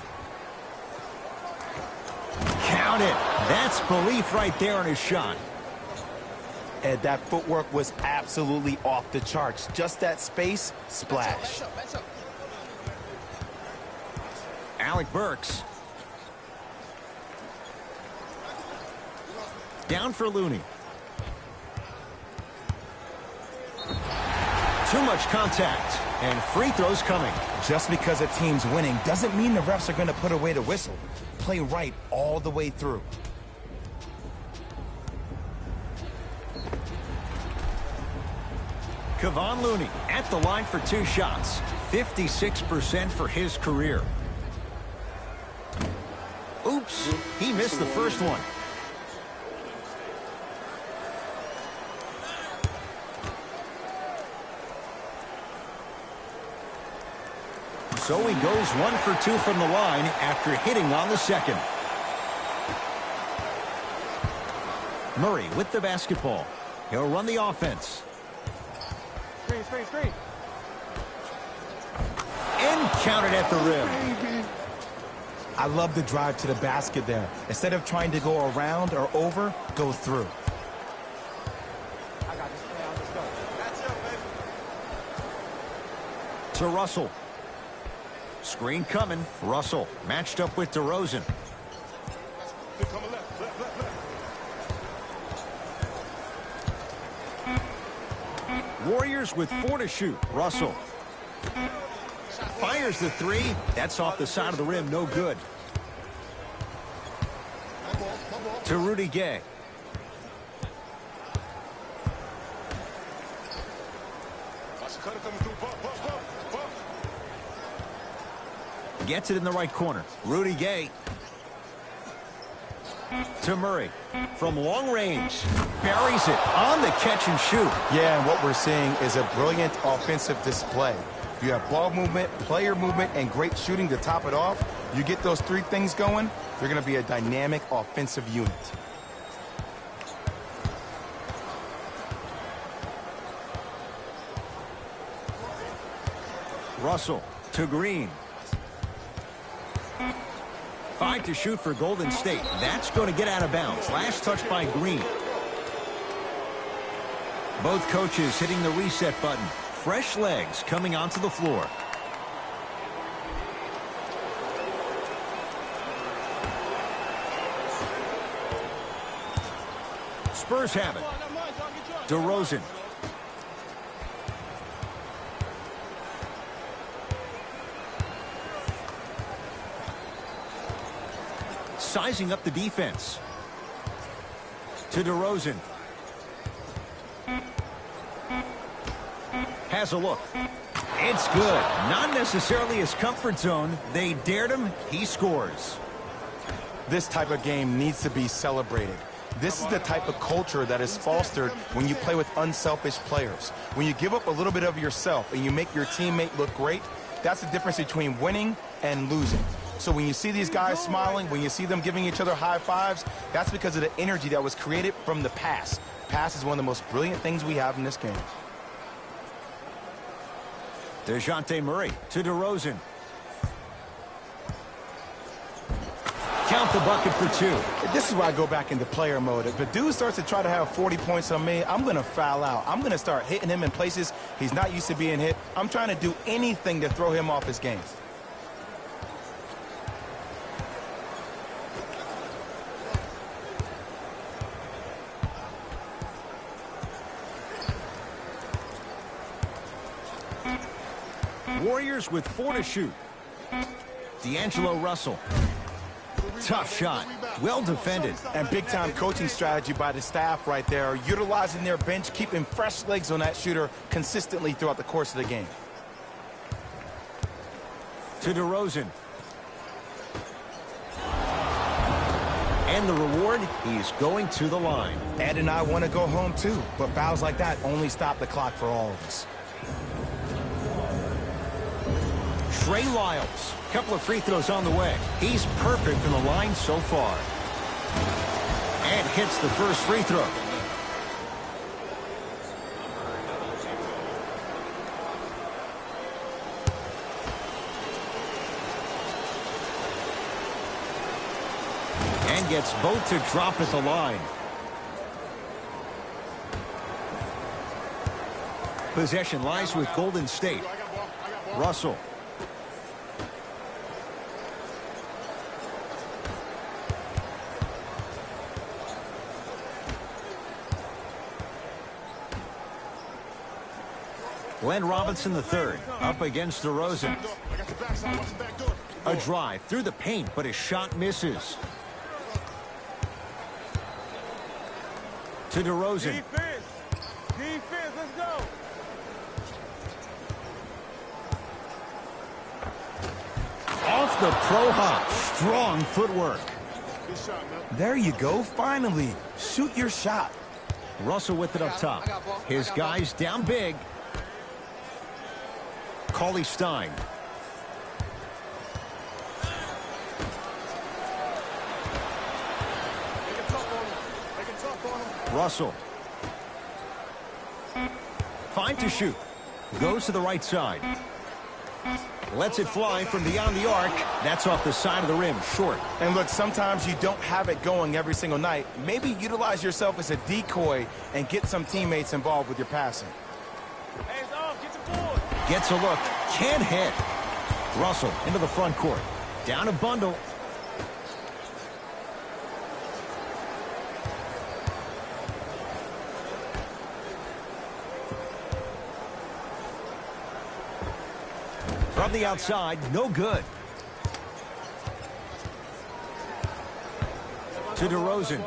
S1: Count it. That's belief right there on his shot.
S2: And that footwork was absolutely off the charts. Just that space, splash.
S1: Alec Burks. Down for Looney. Too much contact. And free throws coming.
S2: Just because a team's winning doesn't mean the refs are going to put away the whistle. Play right all the way through.
S1: Kevon Looney at the line for 2 shots. 56% for his career. Oops, he missed the first one. So he goes 1 for 2 from the line after hitting on the second. Murray with the basketball. He'll run the offense.
S3: Screen.
S1: And counted at the rim.
S2: I love the drive to the basket there. Instead of trying to go around or over, go through.
S3: I got this. Let's go. That's it, baby.
S1: To Russell. Screen coming. Russell matched up with DeRozan.
S3: Coming left.
S1: Warriors with 4 to shoot. Russell fires the 3. That's off the side of the rim. No good. To Rudy Gay. Gets it in the right corner. Rudy Gay. To Murray. From long range. Buries it on the catch and shoot.
S2: Yeah, and what we're seeing is a brilliant offensive display. You have ball movement, player movement, and great shooting to top it off. You get those three things going, they're going to be a dynamic offensive unit.
S1: Russell to Green. 5 to shoot for Golden State. That's going to get out of bounds. Last touch by Green. Both coaches hitting the reset button. Fresh legs coming onto the floor. Spurs have it. DeRozan. Sizing up the defense. To DeRozan. Has a look. It's good. Not necessarily his comfort zone. They dared him. He scores.
S2: This type of game needs to be celebrated. This is the type of culture that is fostered when you play with unselfish players. When you give up a little bit of yourself and you make your teammate look great, that's the difference between winning and losing. So when you see these guys smiling, when you see them giving each other high fives, that's because of the energy that was created from the pass. Pass is one of the most brilliant things we have in this game.
S1: DeJounte Murray to DeRozan. Count the bucket for 2.
S2: This is where I go back into player mode. If a dude starts to try to have 40 points on me, I'm going to foul out. I'm going to start hitting him in places he's not used to being hit. I'm trying to do anything to throw him off his game.
S1: Warriors with 4 to shoot. D'Angelo Russell. Tough shot. Well defended.
S2: And big-time coaching strategy by the staff right there, utilizing their bench, keeping fresh legs on that shooter consistently throughout the course of the game.
S1: To DeRozan. And the reward, he's going to the line.
S2: Ed and I want to go home too, but fouls like that only stop the clock for all of us.
S1: Trey Lyles. Couple of free throws on the way. He's perfect from the line so far. And hits the first free throw. And gets both to drop at the line. Possession lies with Golden State. Russell. Glenn Robinson III up against DeRozan. A drive through the paint, but his shot misses. To DeRozan.
S3: Defense, let's go.
S1: Off the pro hop. Strong footwork.
S2: There you go, finally. Shoot your shot.
S1: Russell with it up top. His guys down big. Cauley Stein. Russell. 5 to shoot. Goes to the right side. Lets it fly from beyond the arc. That's off the side of the rim, short.
S2: And look, sometimes you don't have it going every single night. Maybe utilize yourself as a decoy and get some teammates involved with your passing.
S3: Hands off, get the board.
S1: Gets a look. Can't hit. Russell into the front court. Down a bundle. From the outside, no good. To DeRozan.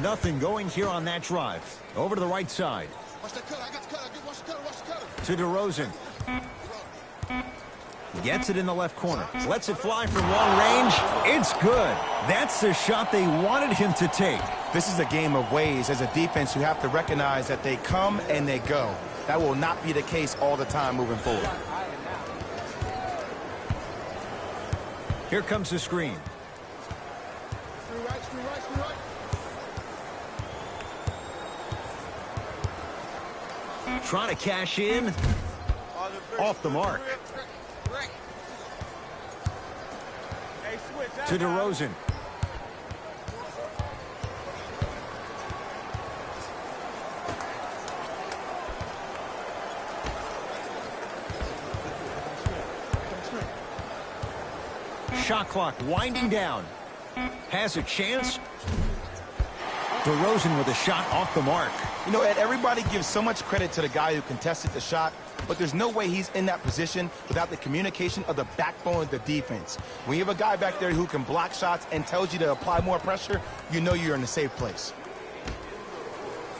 S1: Nothing going here on that drive. Over to the right side.
S6: Watch the cut. I got the cut. Watch the cutter. Watch the cutter.
S1: To DeRozan. Gets it in the left corner. Lets it fly from long range. It's good. That's the shot they wanted him to take.
S2: This is a game of ways. As a defense, you have to recognize that they come and they go. That will not be the case all the time moving forward.
S1: Here comes the screen.
S6: Screen right, screen right, screen right.
S1: Trying to cash in. Off the mark. To DeRozan. Shot clock winding down. Has a chance. DeRozan with a shot off the mark.
S2: You know, Ed, everybody gives so much credit to the guy who contested the shot, but there's no way he's in that position without the communication of the backbone of the defense. When you have a guy back there who can block shots and tells you to apply more pressure, you know you're in a safe place.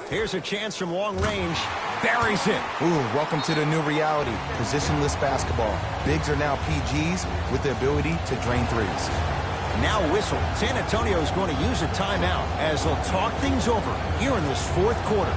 S1: Here's a chance from long range. Buries it.
S2: Ooh, welcome to the new reality. Positionless basketball. Bigs are now PGs with the ability to drain threes.
S1: Now whistle. San Antonio is going to use a timeout as they'll talk things over here in this fourth quarter.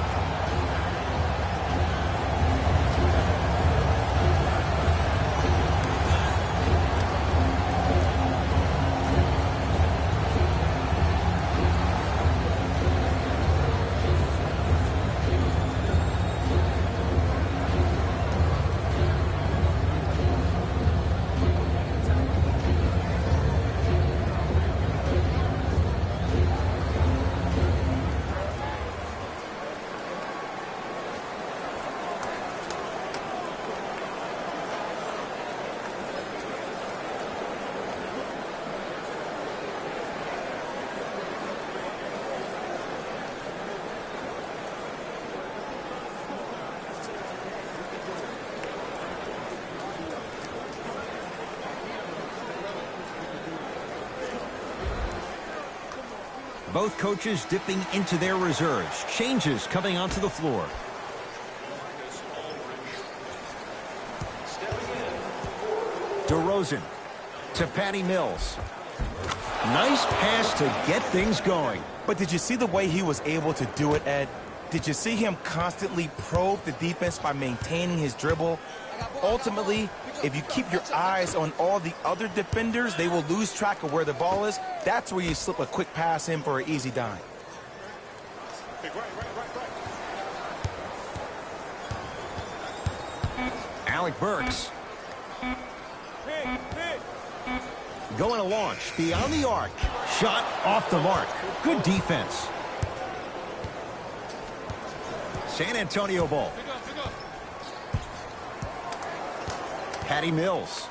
S1: Both coaches dipping into their reserves. Changes coming onto the floor. DeRozan to Patty Mills. Nice pass to get things going.
S2: But did you see the way he was able to do it, Ed? Did you see him constantly probe the defense by maintaining his dribble? Ultimately, if you keep your eyes on all the other defenders, they will lose track of where the ball is. That's where you slip a quick pass in for an easy dime.
S1: Alec Burks. Going to launch beyond the arc. Shot off the mark. Good defense. San Antonio ball. Patty Mills.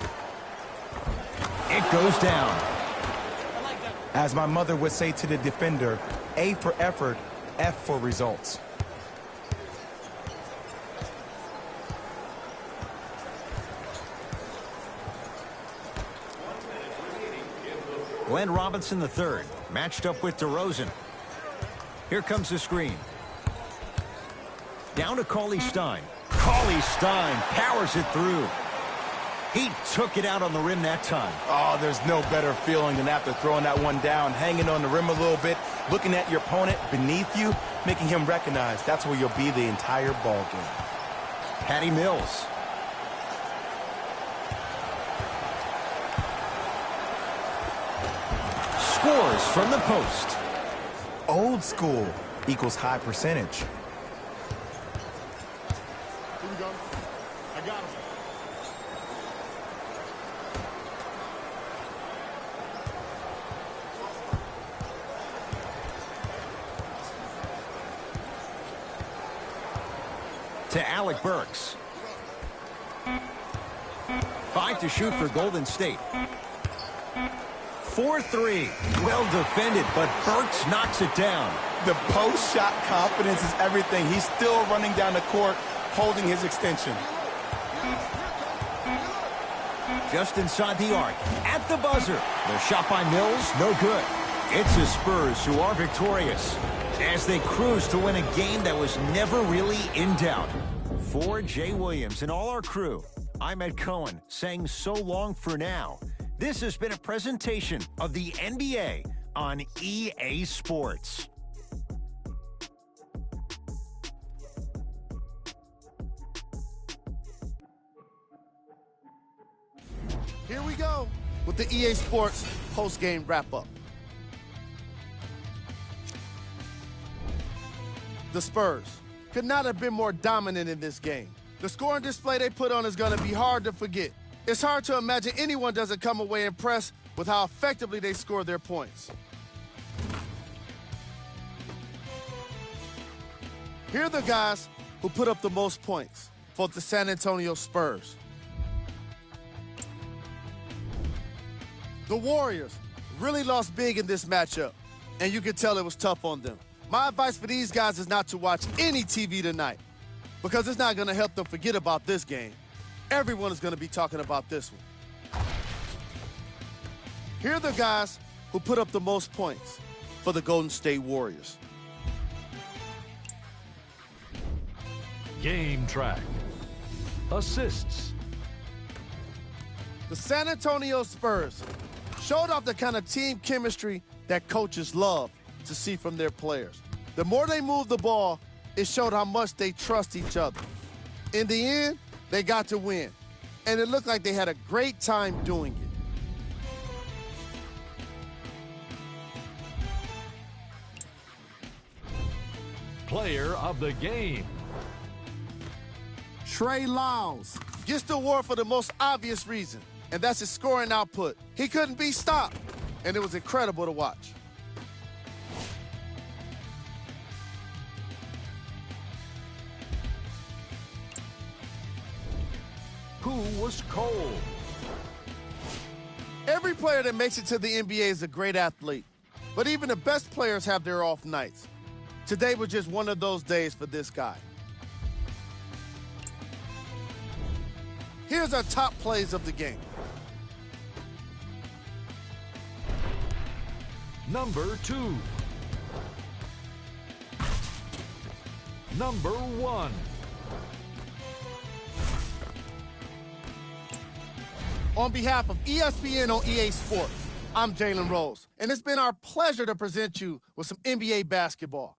S1: It goes down.
S2: As my mother would say to the defender, A for effort, F for results.
S1: Glenn Robinson III matched up with DeRozan. Here comes the screen. Down to Cauley Stein. Cauley Stein powers it through. He took it out on the rim that time.
S2: Oh, there's no better feeling than after throwing that one down, hanging on the rim a little bit, looking at your opponent beneath you, making him recognize that's where you'll be the entire ball game.
S1: Patty Mills. Scores from the post.
S2: Old school equals high percentage.
S6: Here we go. I got him.
S1: To Alec Burks. 5 to shoot for Golden State. 4-3. Well defended, but Burks knocks it down.
S2: The post-shot confidence is everything. He's still running down the court, holding his extension.
S1: Just inside the arc. At the buzzer. The shot by Mills, no good. It's the Spurs who are victorious. as they cruise to win a game that was never really in doubt. For Jay Williams and all our crew, I'm Ed Cohen saying so long for now. This has been a presentation of the NBA on EA Sports.
S4: Here we go with the EA Sports post-game wrap-up. The Spurs could not have been more dominant in this game. The scoring display they put on is going to be hard to forget. It's hard to imagine anyone doesn't come away impressed with how effectively they score their points. Here are the guys who put up the most points for the San Antonio Spurs. The Warriors really lost big in this matchup, and you could tell it was tough on them. My advice for these guys is not to watch any TV tonight, because it's not going to help them forget about this game. Everyone is going to be talking about this one. Here are the guys who put up the most points for the Golden State Warriors.
S5: Game track. Assists.
S4: The San Antonio Spurs showed off the kind of team chemistry that coaches love to see from their players. The more they moved the ball, it showed how much they trust each other. In the end, they got to win, and it looked like they had a great time doing it.
S5: Player of the game.
S4: Trey Lyles gets the award for the most obvious reason, and that's his scoring output. He couldn't be stopped, and it was incredible to watch.
S5: Who was cold?
S4: Every player that makes it to the NBA is a great athlete, but even the best players have their off nights. Today was just one of those days for this guy. Here's our top plays of the game.
S5: Number 2. Number 1.
S4: On behalf of ESPN on EA Sports, I'm Jalen Rose, and it's been our pleasure to present you with some NBA basketball.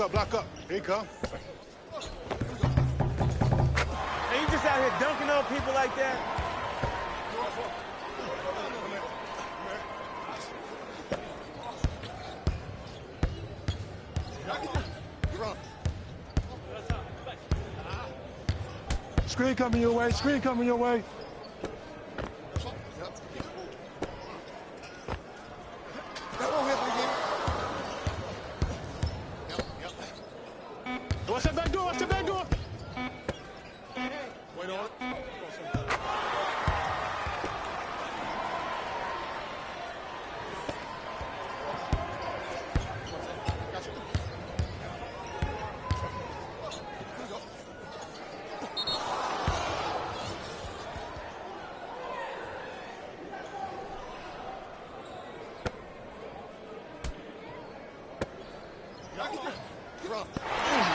S6: block up, block up. Here you come.
S3: And you just out here dunking on people like that?
S6: Screen coming your way, screen coming your way. That won't happen again. Watch that back door, watch that back door. Wait on it.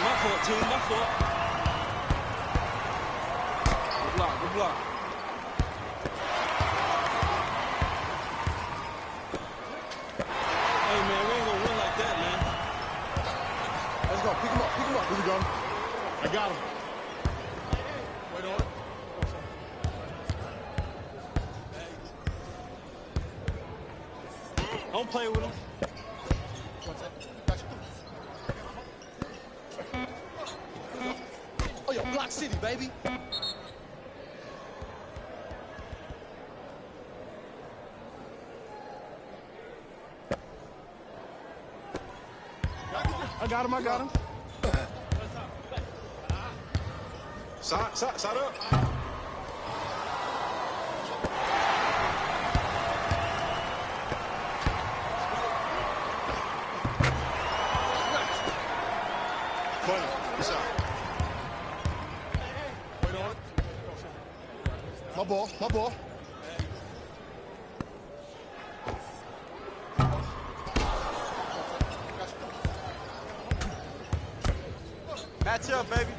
S3: My fault, team, my fault. Good block, good block. Hey, man, we ain't gonna win like that, man.
S6: Let's go, pick him up, pick him up. Here we go. I got him. Wait on it.
S3: Don't play with him.
S6: Oh, yo, Block City, baby. I got him, I got him. Side up. Funny, what's up? Wait on it. My ball, my ball.
S3: Match up, baby.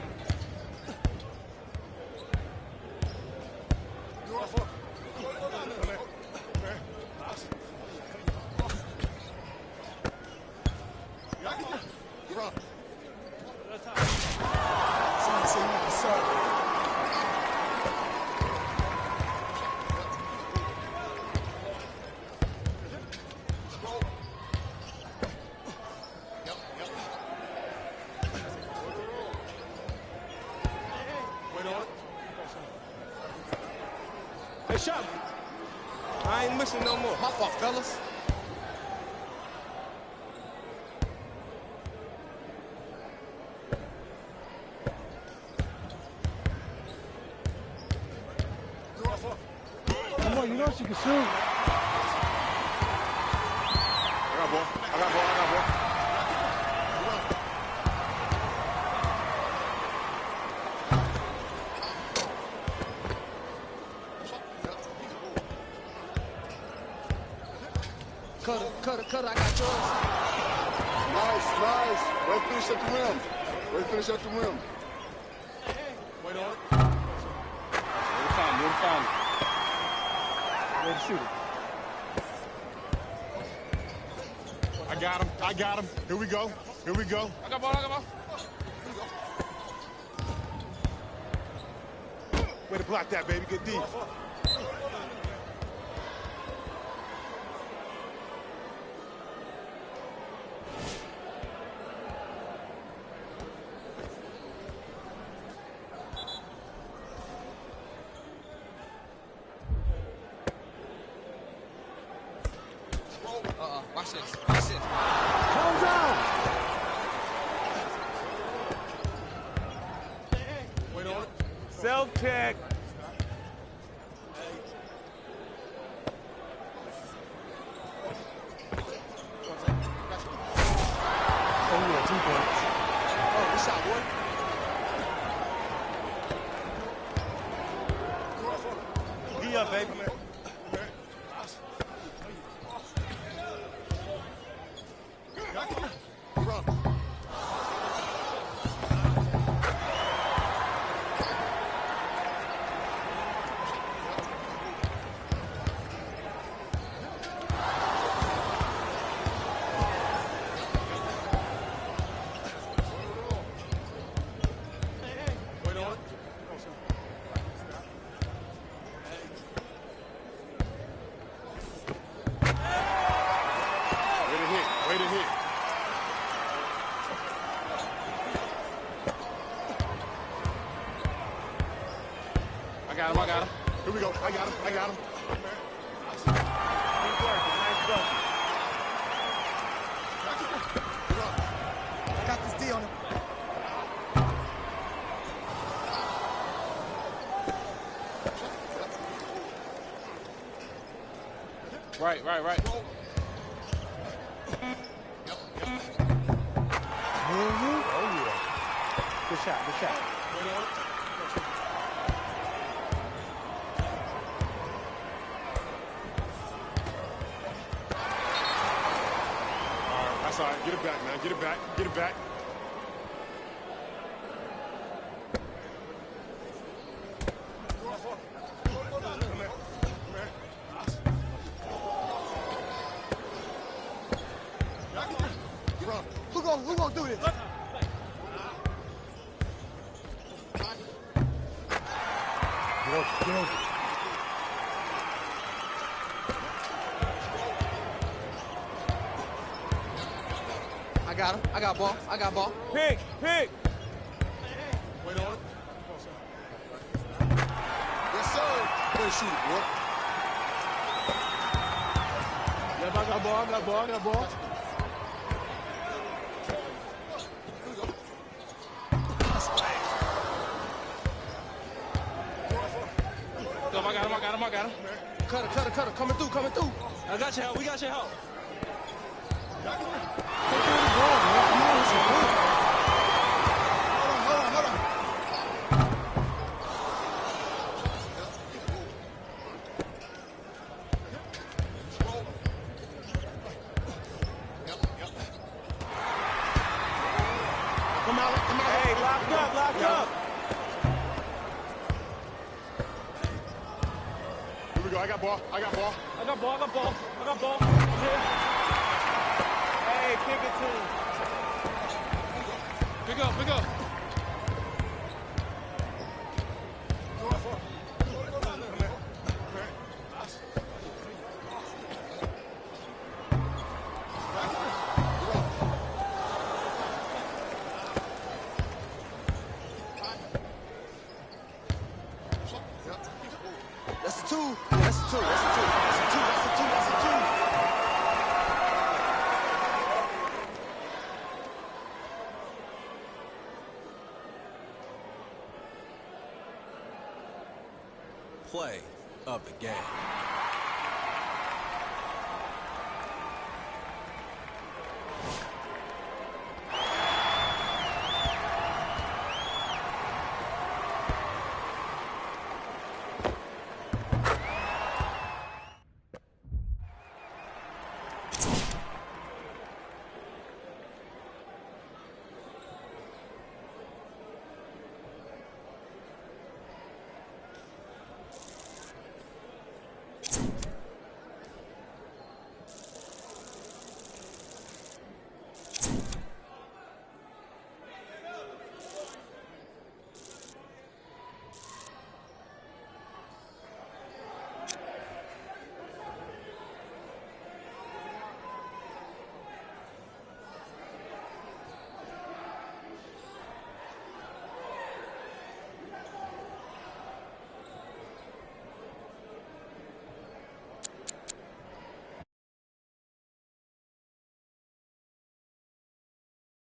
S6: Hey, shot.
S3: I ain't missing no more.
S6: My fault, fellas.
S4: Come on, you know she can shoot.
S6: I got ball. I got ball. I got ball.
S4: Cutter, I got yours.
S6: Nice. Way to finish at the rim. Way to finish at the rim. Wait on it.
S3: Way to find me.
S4: Way to shoot it.
S6: I got him. Here we go.
S3: I got ball.
S6: Way to block that, baby. Good deep.
S3: Watch this.
S4: Calm down.
S6: Wait on it.
S3: Self-check.
S4: Oh, yeah, 2 points.
S6: Oh, good shot, boy.
S3: D up, baby.
S6: I got him.
S3: Keep working. Nice work.
S4: I got this D on him.
S6: Right.
S3: Oh, yeah. Good shot.
S6: That's all right. Get it back, man. Get it back.
S4: Who gonna do this?
S3: Get over.
S7: I got him. I got ball.
S3: Pick.
S6: Wait on it. Yes, sir. Way to shoot it, boy.
S3: Yep, I got ball.
S7: I got him. Cutter. Coming through.
S3: I got your help. We got your help.
S6: Hold on. Come out.
S3: Hey, lock up.
S6: Here we go. I got ball.
S3: Here. Hey, pick it to him.
S6: Pick up.
S7: That's a two.
S8: Play of the game.